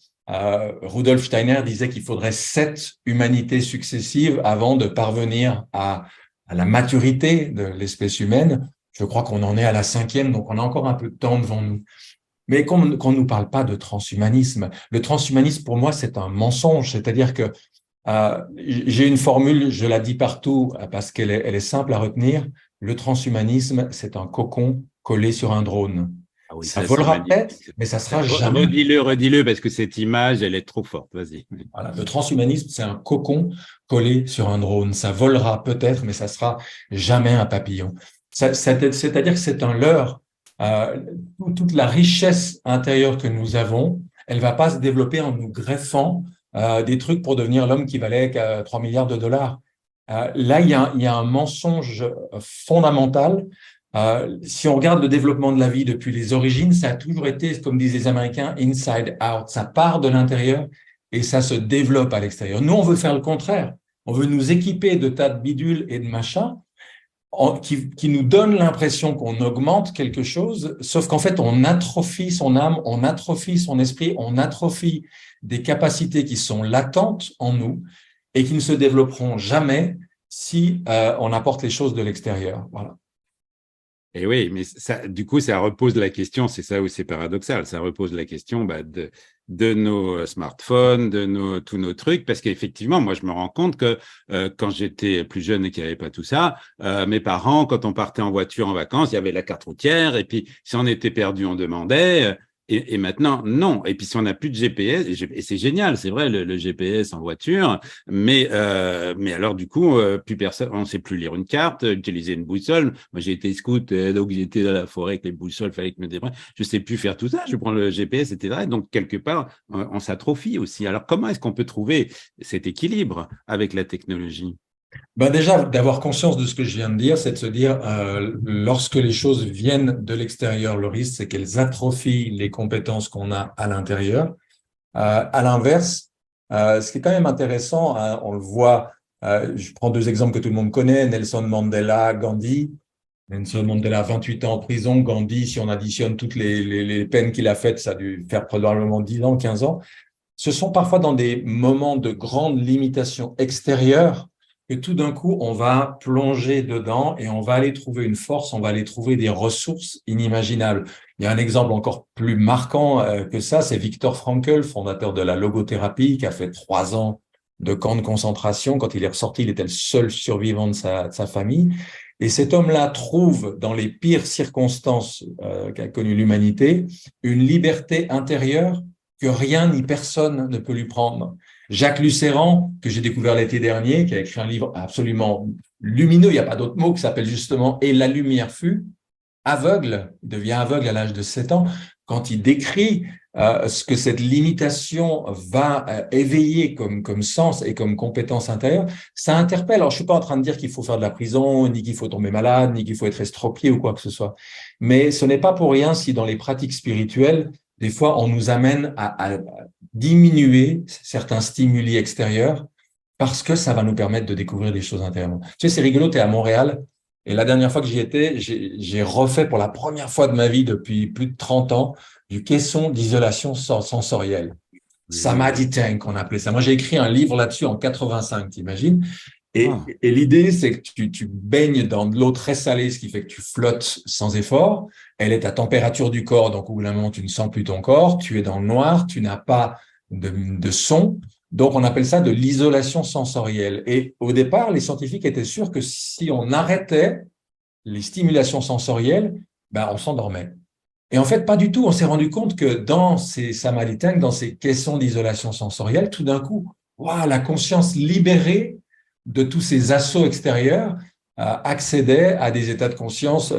Rudolf Steiner disait qu'il faudrait 7 humanités successives avant de parvenir à la maturité de l'espèce humaine. Je crois qu'on en est à la 5e, donc on a encore un peu de temps devant nous. Mais qu'on ne nous parle pas de transhumanisme. Le transhumanisme, pour moi, c'est un mensonge. C'est-à-dire que j'ai une formule, je la dis partout parce elle est simple à retenir. Le transhumanisme, c'est un cocon collé sur un drone. Ah oui, Ça ça c'est volera peut-être, magnifique. mais ça sera jamais. Redis-le, redis-le, parce que cette image, elle est trop forte. Vas-y. Voilà. Le transhumanisme, c'est un cocon collé sur un drone. Ça volera peut-être, mais ça sera jamais un papillon. C'est-à-dire que c'est un leurre. Euh, Toute la richesse intérieure que nous avons, elle va pas se développer en nous greffant des trucs pour devenir l'homme qui valait 3 milliards de dollars. Là, il y a un mensonge fondamental. Si on regarde le développement de la vie depuis les origines, ça a toujours été, comme disent les Américains, inside out. Ça part de l'intérieur et ça se développe à l'extérieur. Nous, on veut faire le contraire. On veut nous équiper de tas de bidules et de machins qui nous donnent l'impression qu'on augmente quelque chose, sauf qu'en fait, on atrophie son âme, on atrophie son esprit, on atrophie des capacités qui sont latentes en nous et qui ne se développeront jamais si on apporte les choses de l'extérieur. Voilà. Et oui, mais ça, du coup, ça repose la question, c'est ça où c'est paradoxal, ça repose la question de nos smartphones, tous nos trucs, parce qu'effectivement, moi, je me rends compte que quand j'étais plus jeune et qu'il n'y avait pas tout ça, mes parents, quand on partait en voiture en vacances, il y avait la carte routière, et puis si on était perdu, on demandait. Et maintenant, non. Et puis, si on n'a plus de GPS, et c'est génial, c'est vrai, le GPS en voiture, mais alors, du coup, plus personne, on ne sait plus lire une carte, utiliser une boussole. Moi, j'ai été scout, donc j'étais dans la forêt avec les boussoles, fallait que je me débrouille. Je ne sais plus faire tout ça. Je prends le GPS, etc. Donc, quelque part, on s'atrophie aussi. Alors, comment est-ce qu'on peut trouver cet équilibre avec la technologie? Ben déjà, d'avoir conscience de ce que je viens de dire, c'est de se dire, lorsque les choses viennent de l'extérieur, le risque, c'est qu'elles atrophient les compétences qu'on a à l'intérieur. À l'inverse, ce qui est quand même intéressant, hein, on le voit, je prends 2 exemples que tout le monde connaît, Nelson Mandela, Gandhi. Nelson Mandela, 28 ans en prison, Gandhi, si on additionne toutes les peines qu'il a faites, ça a dû faire probablement 10 ans, 15 ans. Ce sont parfois dans des moments de grande limitation extérieure que tout d'un coup, on va plonger dedans et on va aller trouver une force, on va aller trouver des ressources inimaginables. Il y a un exemple encore plus marquant que ça, c'est Viktor Frankl, fondateur de la logothérapie, qui a fait 3 ans de camp de concentration. Quand il est ressorti, il était le seul survivant de sa famille. Et cet homme-là trouve, dans les pires circonstances qu'a connues l'humanité, une liberté intérieure que rien ni personne ne peut lui prendre. Jacques Lucéran, que j'ai découvert l'été dernier, qui a écrit un livre absolument lumineux, il n'y a pas d'autre mot, qui s'appelle justement « Et la lumière fut », aveugle, il devient aveugle à l'âge de 7 ans, quand il décrit ce que cette limitation va éveiller comme sens et comme compétence intérieure, ça interpelle. Alors, je suis pas en train de dire qu'il faut faire de la prison, ni qu'il faut tomber malade, ni qu'il faut être estropié ou quoi que ce soit. Mais ce n'est pas pour rien si dans les pratiques spirituelles, des fois, on nous amène à diminuer certains stimuli extérieurs parce que ça va nous permettre de découvrir des choses intérieurement. Tu sais, c'est rigolo, tu es à Montréal, et la dernière fois que j'y étais, j'ai refait pour la première fois de ma vie depuis plus de 30 ans du caisson d'isolation sensorielle. Oui. Samadhi Tank, on appelait ça. Moi, j'ai écrit un livre là-dessus en 85, t'imagines? Ah, Et l'idée, c'est que tu baignes dans de l'eau très salée, ce qui fait que tu flottes sans effort. Elle est à température du corps, donc au bout d'un moment, tu ne sens plus ton corps. Tu es dans le noir, tu n'as pas de son. Donc, on appelle ça de l'isolation sensorielle. Et au départ, les scientifiques étaient sûrs que si on arrêtait les stimulations sensorielles, ben, on s'endormait. Et en fait, pas du tout. On s'est rendu compte que dans ces samadhi tanks, dans ces caissons d'isolation sensorielle, tout d'un coup, waouh, la conscience libérée de tous ces assauts extérieurs accédait à des états de conscience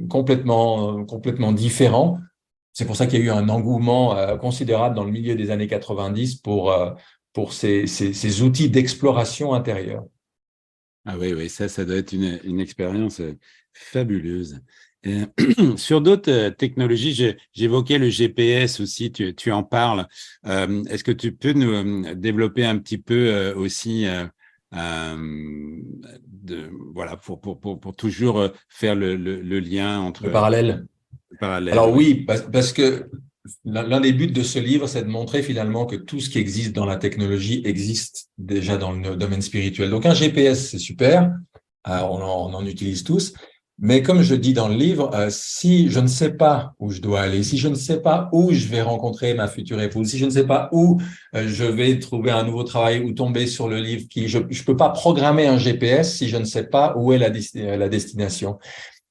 complètement différents. C'est pour ça qu'il y a eu un engouement considérable dans le milieu des années 90 pour ces outils d'exploration intérieure. Ah oui, oui, ça doit être une expérience fabuleuse. Sur d'autres technologies, j'évoquais le GPS aussi, tu en parles. Est-ce que tu peux nous développer un petit peu aussi, voilà, pour toujours faire le lien Le entre parallèle. parallèles, Alors oui. oui, parce que l'un des buts de ce livre, c'est de montrer finalement que tout ce qui existe dans la technologie existe déjà dans le domaine spirituel. Donc un GPS, c'est super, on en utilise tous, mais comme je dis dans le livre, si je ne sais pas où je dois aller, si je ne sais pas où je vais rencontrer ma future épouse, si je ne sais pas où je vais trouver un nouveau travail ou tomber sur le livre je peux pas programmer un GPS si je ne sais pas où est la destination.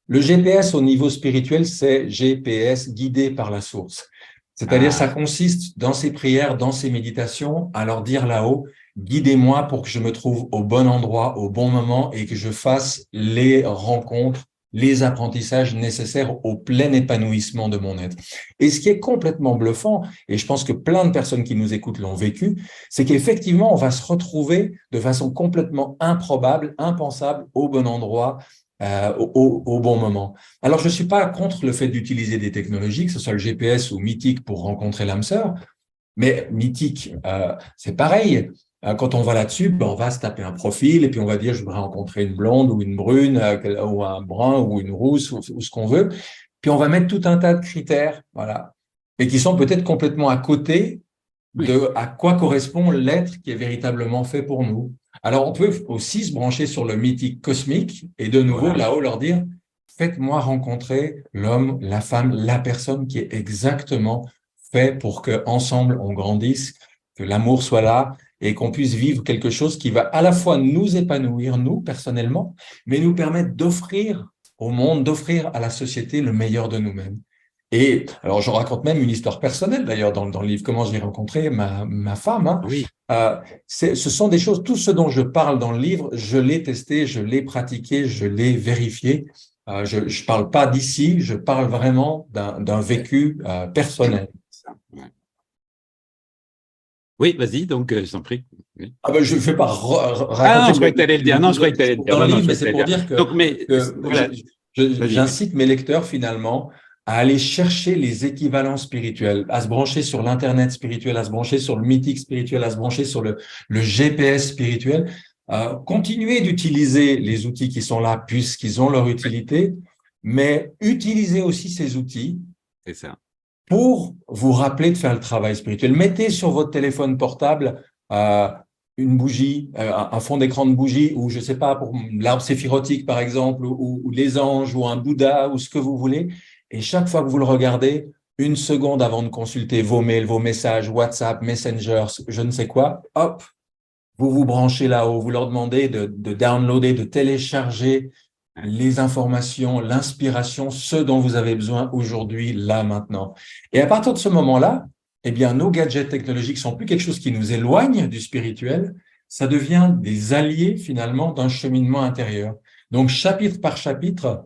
Le GPS au niveau spirituel, c'est GPS guidé par la source. C'est-à-dire, ça Ah, consiste dans ces prières, dans ces méditations, à leur dire là-haut, guidez-moi pour que je me trouve au bon endroit, au bon moment et que je fasse les rencontres, les apprentissages nécessaires au plein épanouissement de mon être. Et ce qui est complètement bluffant, et je pense que plein de personnes qui nous écoutent l'ont vécu, c'est qu'effectivement, on va se retrouver de façon complètement improbable, impensable, au bon endroit, au bon moment. Alors, je ne suis pas contre le fait d'utiliser des technologies, que ce soit le GPS ou Mythique pour rencontrer l'âme sœur, mais Mythique, c'est pareil. Quand on va là-dessus, ben, on va se taper un profil et puis on va dire je voudrais rencontrer une blonde ou une brune ou un brun ou une rousse ou ce qu'on veut. Puis on va mettre tout un tas de critères, voilà, et qui sont peut-être complètement à côté oui, de à quoi correspond l'être qui est véritablement fait pour nous. Alors, on peut aussi se brancher sur le mythique cosmique et de nouveau, voilà. là-haut, leur dire, faites-moi rencontrer l'homme, la femme, la personne qui est exactement fait pour que ensemble on grandisse, que l'amour soit là et qu'on puisse vivre quelque chose qui va à la fois nous épanouir, nous, personnellement, mais nous permettre d'offrir au monde, d'offrir à la société le meilleur de nous-mêmes. Et alors, je raconte même une histoire personnelle, d'ailleurs, dans le livre, comment j'ai rencontré ma femme. Hein. Oui, Ce sont des choses, tout ce dont je parle dans le livre, je l'ai testé, je l'ai pratiqué, je l'ai vérifié. Je ne parle pas d'ici, je parle vraiment d'un vécu personnel. ça, ouais. Oui, vas-y, donc je t'en prie. Oui. Ah ben, je ne vais pas Ah raconter non, je croyais que tu allais le dire. Non, je croyais que tu allais le dire. dans Non, le non, je livre, mais croyais que tu c'est allais pour le dire. dire Donc, mais voilà, vas-y, vas-y. j'incite mes lecteurs finalement à aller chercher les équivalents spirituels, à se brancher sur l'Internet spirituel, à se brancher sur le mythique spirituel, à se brancher sur le GPS spirituel. Continuer d'utiliser les outils qui sont là puisqu'ils ont leur utilité, mais utiliser aussi ces outils C'est ça. pour vous rappeler de faire le travail spirituel. Mettez sur votre téléphone portable euh, une bougie, un fond d'écran de bougie, ou je sais pas, pour l'arbre séphirotique par exemple, ou les anges, ou un Bouddha, ou ce que vous voulez. Et chaque fois que vous le regardez, une seconde avant de consulter vos mails, vos messages, WhatsApp, Messenger, je ne sais quoi, hop, vous vous branchez là-haut, vous leur demandez de downloader, de télécharger Ouais. les informations, l'inspiration, ce dont vous avez besoin aujourd'hui, là, maintenant. Et à partir de ce moment-là, eh bien, nos gadgets technologiques sont plus quelque chose qui nous éloigne du spirituel, ça devient des alliés finalement d'un cheminement intérieur. Donc, chapitre par chapitre,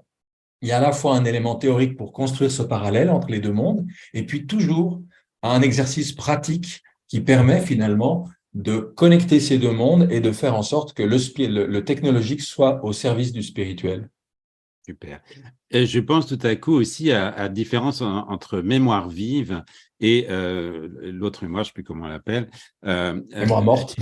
il y a à la fois un élément théorique pour construire ce parallèle entre les deux mondes, et puis toujours un exercice pratique qui permet finalement de connecter ces deux mondes et de faire en sorte que le technologique soit au service du spirituel. Super. Et je pense tout à coup aussi à différence entre mémoire vive et l'autre mémoire, je ne sais plus comment on l'appelle. Euh, Mémoire euh, morte,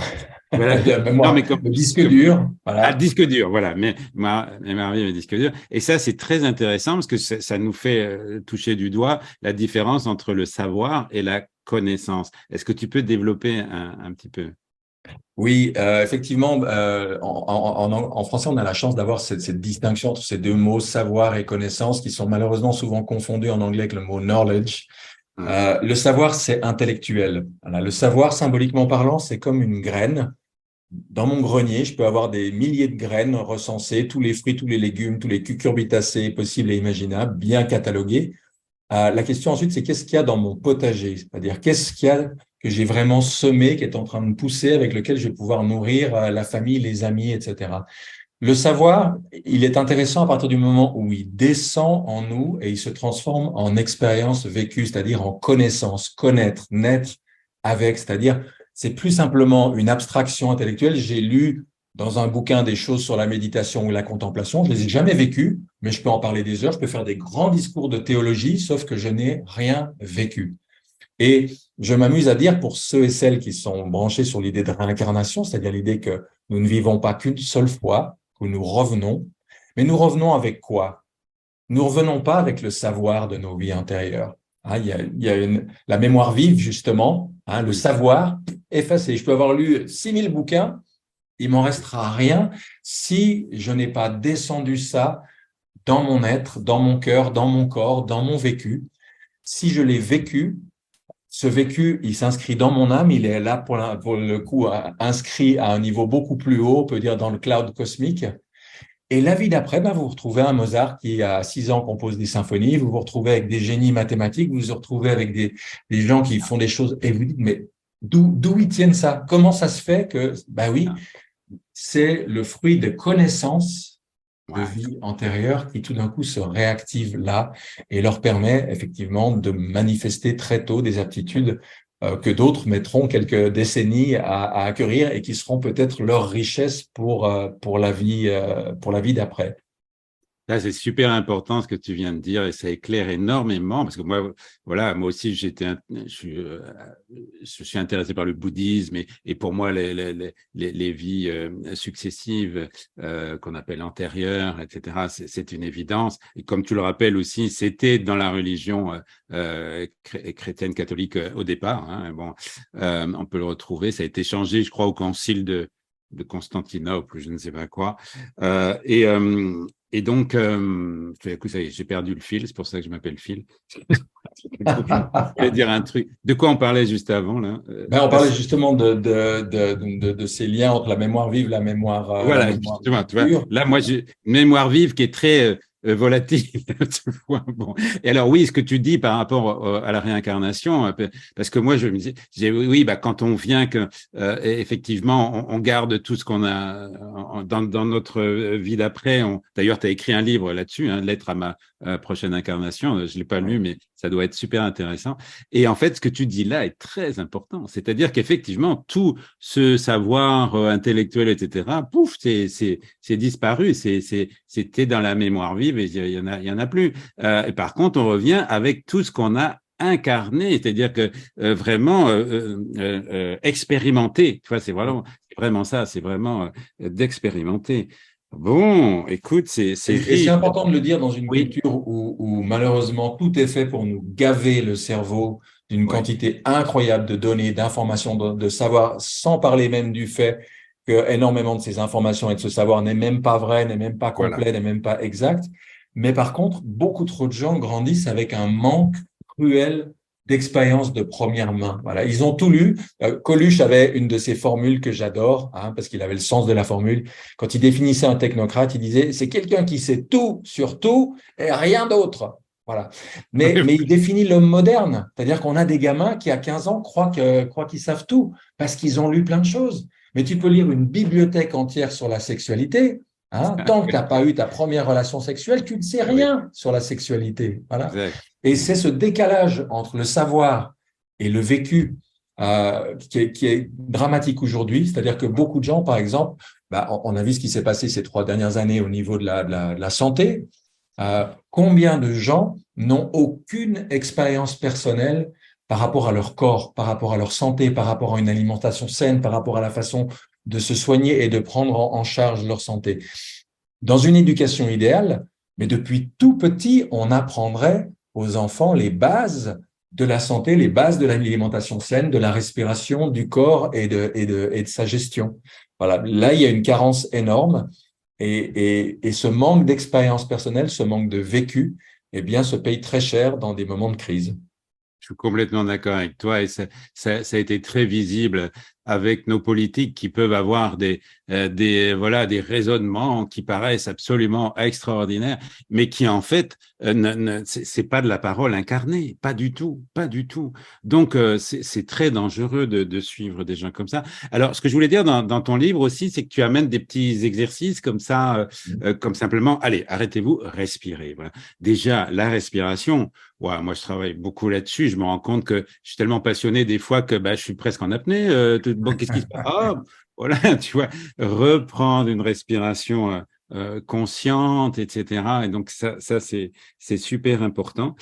voilà. la Non, mémoire, mais comme, le disque dur, ah, voilà. disque dur, voilà, mais mémoire vive et disque dur. Et ça, c'est très intéressant parce que ça nous fait toucher du doigt la différence entre le savoir et la connaissance. Est-ce que tu peux développer un petit peu? Oui, effectivement, en français, on a la chance d'avoir cette distinction entre ces deux mots, savoir et connaissance, qui sont malheureusement souvent confondus en anglais avec le mot knowledge. Ouais. Le savoir, c'est intellectuel. Voilà, le savoir, symboliquement parlant, c'est comme une graine. Dans mon grenier, je peux avoir des milliers de graines recensées, tous les fruits, tous les légumes, tous les cucurbitacées possibles et imaginables, bien catalogués. La question ensuite, c'est qu'est-ce qu'il y a dans mon potager? C'est-à-dire, qu'est-ce qu'il y a que j'ai vraiment semé, qui est en train de pousser, avec lequel je vais pouvoir nourrir la famille, les amis, etc. Le savoir, il est intéressant à partir du moment où il descend en nous et il se transforme en expérience vécue, c'est-à-dire en connaissance, connaître, naître avec, c'est-à-dire c'est plus simplement une abstraction intellectuelle. J'ai lu dans un bouquin des choses sur la méditation ou la contemplation, je les ai jamais vécues, mais je peux en parler des heures, je peux faire des grands discours de théologie, sauf que je n'ai rien vécu. Et je m'amuse à dire pour ceux et celles qui sont branchés sur l'idée de réincarnation, c'est-à-dire l'idée que nous ne vivons pas qu'une seule fois, que nous revenons, mais nous revenons avec quoi? Nous ne revenons pas avec le savoir de nos vies antérieures. Hein, il y a la mémoire vive, justement, hein, le Oui. savoir effacé. Je peux avoir lu 6000 bouquins, il m'en restera rien si je n'ai pas descendu ça dans mon être, dans mon cœur, dans mon corps, dans mon vécu. Si je l'ai vécu, ce vécu, il s'inscrit dans mon âme, il est là pour le coup inscrit à un niveau beaucoup plus haut, on peut dire dans le cloud cosmique. Et la vie d'après, ben, vous vous retrouvez un Mozart qui, à 6 ans, compose des symphonies, vous vous retrouvez avec des génies mathématiques, vous vous retrouvez avec des gens qui font des choses, et vous dites, mais d'où ils tiennent ça? Comment ça se fait que, ben oui, Ah, c'est le fruit de connaissances de ouais. vie antérieure qui tout d'un coup se réactivent là et leur permet effectivement de manifester très tôt des aptitudes que d'autres mettront quelques décennies à acquérir et qui seront peut-être leur richesse pour la vie d'après. Là, c'est super important ce que tu viens de dire et ça éclaire énormément parce que moi, voilà, moi aussi, je suis intéressé par le bouddhisme et pour moi, les vies successives qu'on appelle antérieures, etc., c'est une évidence. Et comme tu le rappelles aussi, c'était dans la religion chrétienne catholique au départ. Hein, bon, on peut le retrouver. Ça a été changé, je crois, au concile de Constantinople, je ne sais pas quoi. Euh, et, euh, et donc, tout à coup, ça y est, j'ai perdu le fil, c'est pour ça que je m'appelle Phil. Je voulais dire un truc. De quoi on parlait juste avant, là? Ben, on parlait justement de ces liens entre la mémoire vive, la Voilà, mémoire justement, tu vois, pure. là, moi, j'ai une mémoire vive qui est très volatile. Tu vois, bon. Et alors, oui, ce que tu dis par rapport à la réincarnation, parce que moi, je me disais, oui, bah, quand on vient, que effectivement, on garde tout ce qu'on a dans notre vie d'après. D'ailleurs, tu as écrit un livre là-dessus, hein, Lettre à ma prochaine incarnation. Je l'ai pas lu, mais ça doit être super intéressant. Et en fait, ce que tu dis là est très important. C'est-à-dire qu'effectivement, tout ce savoir intellectuel, etc., pouf, c'est disparu. C'était dans la mémoire vive et il y en a plus. Et par contre, on revient avec tout ce qu'on a incarné, c'est-à-dire que vraiment expérimenter. Tu vois, c'est vraiment ça, c'est vraiment d'expérimenter. Bon, écoute, c'est Et c'est riche. important de le dire dans une Oui, culture où malheureusement tout est fait pour nous gaver le cerveau d'une ouais, quantité incroyable de données, d'informations, de savoir, sans parler même du fait que énormément de ces informations et de ce savoir n'est même pas vrai, n'est même pas voilà. complet, n'est même pas exact. Mais par contre, beaucoup trop de gens grandissent avec un manque cruel d'expérience de première main. Voilà, ils ont tout lu. Coluche avait une de ces formules que j'adore, hein, parce qu'il avait le sens de la formule. Quand il définissait un technocrate, il disait c'est quelqu'un qui sait tout sur tout et rien d'autre. Voilà. Mais il définit l'homme moderne, c'est-à-dire qu'on a des gamins qui, à 15 ans, croient qu'ils savent tout parce qu'ils ont lu plein de choses. Mais tu peux lire une bibliothèque entière sur la sexualité. Hein, tant que tu n'as pas eu ta première relation sexuelle, tu ne sais Oui, rien sur la sexualité. Voilà. exact. Et c'est ce décalage entre le savoir et le vécu qui est dramatique aujourd'hui. C'est-à-dire que beaucoup de gens, par exemple, bah, on a vu ce qui s'est passé ces 3 dernières années au niveau de la santé. Combien de gens n'ont aucune expérience personnelle par rapport à leur corps, par rapport à leur santé, par rapport à une alimentation saine, par rapport à la façon de se soigner et de prendre en charge leur santé. Dans une éducation idéale, mais depuis tout petit, on apprendrait aux enfants les bases de la santé, les bases de l'alimentation saine, de la respiration, du corps et de sa gestion. Voilà. Là, il y a une carence énorme et ce manque d'expérience personnelle, ce manque de vécu, eh bien, se paye très cher dans des moments de crise. Je suis complètement d'accord avec toi et ça a été très visible avec nos politiques qui peuvent avoir des raisonnements qui paraissent absolument extraordinaires, mais qui en fait, c'est pas de la parole incarnée, pas du tout, pas du tout. Donc, c'est très dangereux de suivre des gens comme ça. Alors, ce que je voulais dire dans ton livre aussi, c'est que tu amènes des petits exercices comme ça, comme simplement, allez, arrêtez-vous, respirez. Voilà. Déjà, la respiration, ouais, moi je travaille beaucoup là-dessus. Je me rends compte que je suis tellement passionné des fois que je suis presque en apnée. Bon, qu'est-ce qui se passe? Ah, voilà, tu vois, reprendre une respiration consciente, etc. Et donc ça c'est super important.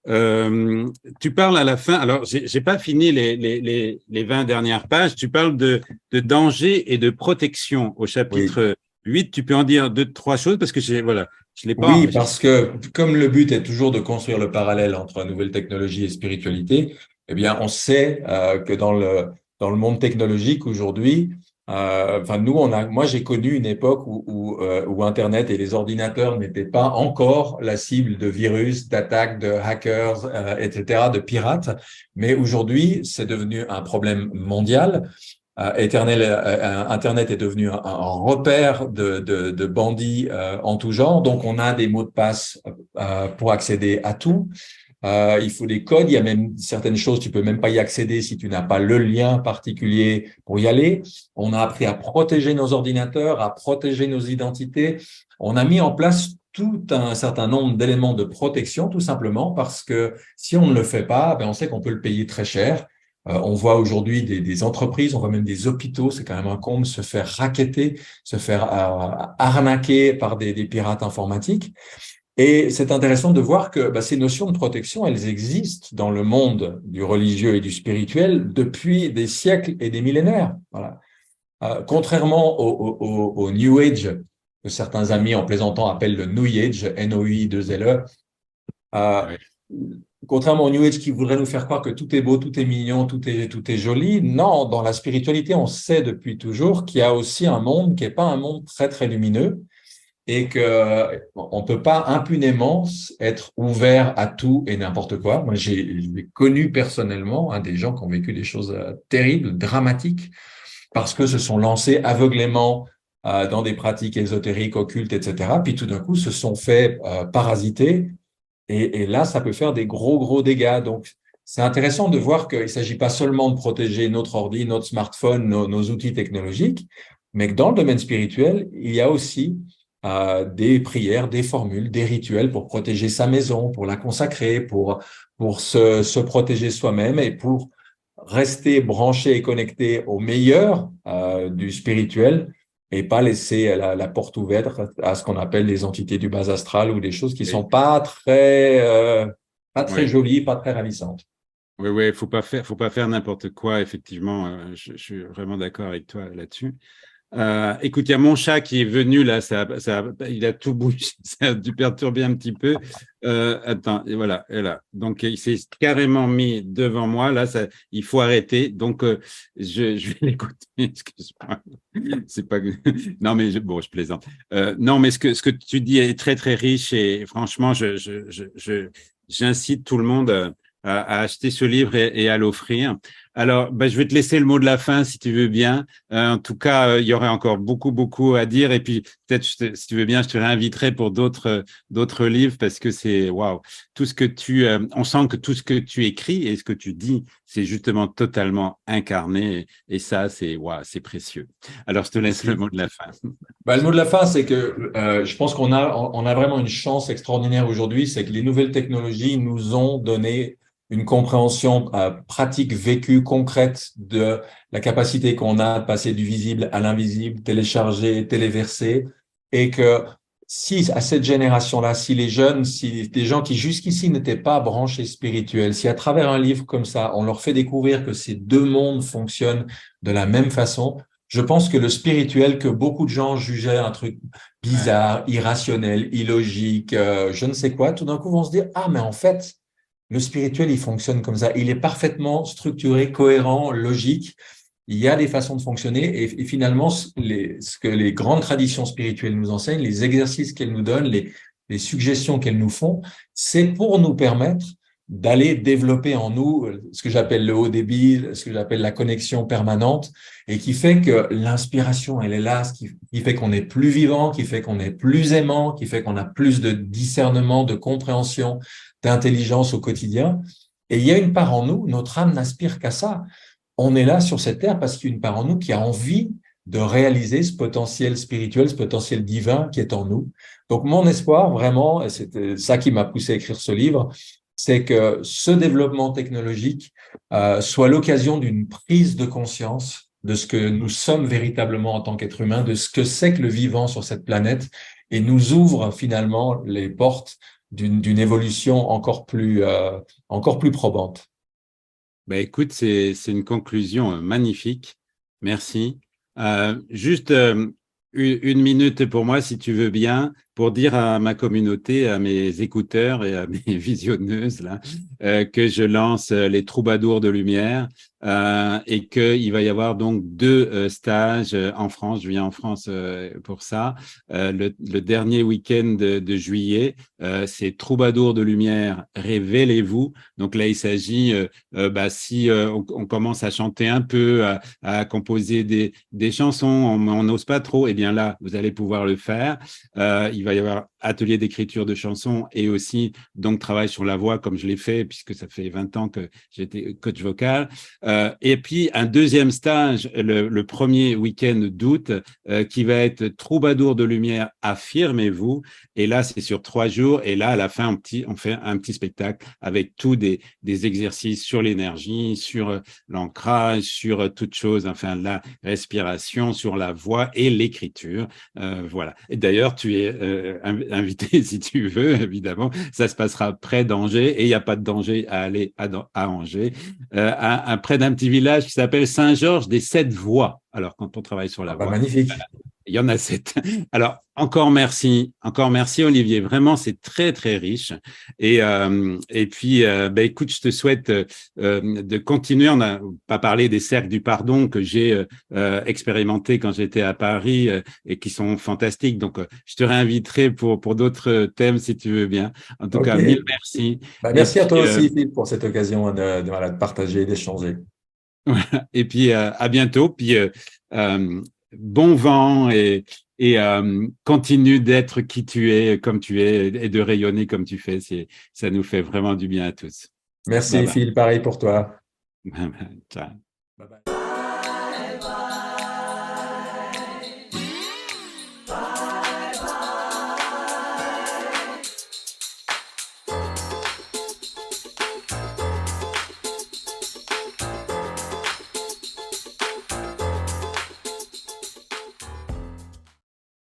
Euh, Tu parles à la fin, alors j'ai pas fini les 20 dernières pages, tu parles de danger et de protection au Oui. chapitre 8. Tu peux en dire deux, trois choses parce que voilà, je l'ai pas. Oui, parce que comme le but est toujours de construire le parallèle entre nouvelles technologies et spiritualité, eh bien, on sait que dans le monde technologique aujourd'hui, enfin nous, moi j'ai connu une époque où Internet et les ordinateurs n'étaient pas encore la cible de virus, d'attaques, de hackers, etc., de pirates, mais aujourd'hui c'est devenu un problème mondial. Internet est devenu un repère de bandits en tout genre. Donc, on a des mots de passe pour accéder à tout. Il faut des codes. Il y a même certaines choses, tu peux même pas y accéder si tu n'as pas le lien particulier pour y aller. On a appris à protéger nos ordinateurs, à protéger nos identités. On a mis en place tout un certain nombre d'éléments de protection, tout simplement parce que si on ne le fait pas, on sait qu'on peut le payer très cher. On voit aujourd'hui des entreprises, on voit même des hôpitaux, c'est quand même un comble, se faire racketter, se faire arnaquer par des pirates informatiques. Et c'est intéressant de voir que ces notions de protection, elles existent dans le monde du religieux et du spirituel depuis des siècles et des millénaires. Voilà. Contrairement au New Age, que certains amis en plaisantant appellent le New Age, N-O-I-2-L-E, Ouais. contrairement au New Age qui voudrait nous faire croire que tout est beau, tout est mignon, tout est joli, non, dans la spiritualité, on sait depuis toujours qu'il y a aussi un monde qui n'est pas un monde très, très lumineux et que on peut pas impunément être ouvert à tout et n'importe quoi. Moi, j'ai connu personnellement des gens qui ont vécu des choses terribles, dramatiques, parce que se sont lancés aveuglément dans des pratiques ésotériques, occultes, etc. Puis tout d'un coup, se sont fait parasiter et là, ça peut faire des gros dégâts. Donc, c'est intéressant de voir qu'il ne s'agit pas seulement de protéger notre ordi, notre smartphone, nos outils technologiques, mais que dans le domaine spirituel, il y a aussi des prières, des formules, des rituels pour protéger sa maison, pour la consacrer, pour se protéger soi-même et pour rester branché et connecté au meilleur du spirituel et pas laisser la porte ouverte à ce qu'on appelle les entités du bas astral ou des choses qui sont Oui, pas très oui. jolies, pas très ravissantes. Oui, oui, faut pas faire n'importe quoi, effectivement. Je suis vraiment d'accord avec toi là-dessus. Écoute, il y a mon chat qui est venu là, il a tout bougé, ça a dû perturber un petit peu. Attends, et voilà, et là. Donc il s'est carrément mis devant moi. Là, il faut arrêter. Donc je vais l'écouter. Excuse-moi. C'est pas. Non, mais bon, je plaisante. Non, mais ce que tu dis est très très riche et franchement, j'incite tout le monde à acheter ce livre et à l'offrir. Alors, je vais te laisser le mot de la fin si tu veux bien. En tout cas, il y aurait encore beaucoup à dire. Et puis, peut-être, si tu veux bien, je te réinviterai pour d'autres livres parce que c'est waouh. Tout ce que on sent que tout ce que tu écris et ce que tu dis, c'est justement totalement incarné. Et ça, c'est waouh, c'est précieux. Alors, je te laisse le Merci. mot de la fin. Le mot de la fin, c'est que je pense on a vraiment une chance extraordinaire aujourd'hui, c'est que les nouvelles technologies nous ont donné une compréhension pratique, vécue, concrète de la capacité qu'on a de passer du visible à l'invisible, télécharger, téléverser, et que si à cette génération-là, si les jeunes, si des gens qui jusqu'ici n'étaient pas branchés spirituels, si à travers un livre comme ça, on leur fait découvrir que ces deux mondes fonctionnent de la même façon, je pense que le spirituel, que beaucoup de gens jugeaient un truc Ouais, bizarre, irrationnel, illogique, je ne sais quoi, tout d'un coup vont se dire, ah, mais en fait, le spirituel, il fonctionne comme ça. Il est parfaitement structuré, cohérent, logique. Il y a des façons de fonctionner et finalement, ce que les grandes traditions spirituelles nous enseignent, les exercices qu'elles nous donnent, les suggestions qu'elles nous font, c'est pour nous permettre d'aller développer en nous ce que j'appelle le haut débit, ce que j'appelle la connexion permanente, et qui fait que l'inspiration, elle est là, ce qui fait qu'on est plus vivant, qui fait qu'on est plus aimant, qui fait qu'on a plus de discernement, de compréhension, d'intelligence au quotidien. Et il y a une part en nous, notre âme n'aspire qu'à ça. On est là sur cette terre parce qu'il y a une part en nous qui a envie de réaliser ce potentiel spirituel, ce potentiel divin qui est en nous. Donc, mon espoir, vraiment, et c'était ça qui m'a poussé à écrire ce livre, c'est que ce développement technologique soit l'occasion d'une prise de conscience de ce que nous sommes véritablement en tant qu'êtres humains, de ce que c'est que le vivant sur cette planète, et nous ouvre finalement les portes d'une évolution encore plus probante. Ben, écoute, c'est une conclusion magnifique. Merci. Juste une minute pour moi, si tu veux bien, pour dire à ma communauté, à mes écouteurs et à mes visionneuses là, que je lance les Troubadours de Lumière et qu'il va y avoir donc 2 stages en France. Je viens en France pour ça. Le dernier week-end de juillet, c'est Troubadours de Lumière, révélez-vous. Donc là, il s'agit, si on commence à chanter un peu, à composer des chansons, on n'ose pas trop, eh bien là, vous allez pouvoir le faire. Il va y avoir atelier d'écriture de chansons et aussi donc travail sur la voix comme je l'ai fait puisque ça fait 20 ans que j'étais coach vocal. Et puis un deuxième stage le premier week-end d'août qui va être Troubadour de lumière, affirmez-vous. Et là, c'est sur 3 jours. Et là, à la fin, on fait un petit spectacle avec tous des exercices sur l'énergie, sur l'ancrage, sur toute chose, enfin la respiration, sur la voix et l'écriture. Voilà. Et d'ailleurs, tu es invité si tu veux, évidemment. Ça se passera près d'Angers et il n'y a pas de danger à aller à Angers, près d'un petit village qui s'appelle Saint-Georges des 7 voies. Alors, quand on travaille sur la voix, Magnifique. il y en a 7. Alors, encore merci Olivier. Vraiment, c'est très très riche. Et puis, écoute, je te souhaite de continuer. On n'a pas parlé des cercles du pardon que j'ai expérimenté quand j'étais à Paris et qui sont fantastiques. Donc, je te réinviterai pour d'autres thèmes si tu veux bien. En tout cas, mille merci. Merci à toi aussi, Phil, pour cette occasion de partager, d'échanger. Et puis, à bientôt. Puis, bon vent et continue d'être qui tu es, comme tu es, et de rayonner comme tu fais. Ça nous fait vraiment du bien à tous. Merci, Bye bye. Phil. Pareil pour toi. Ciao. Bye bye.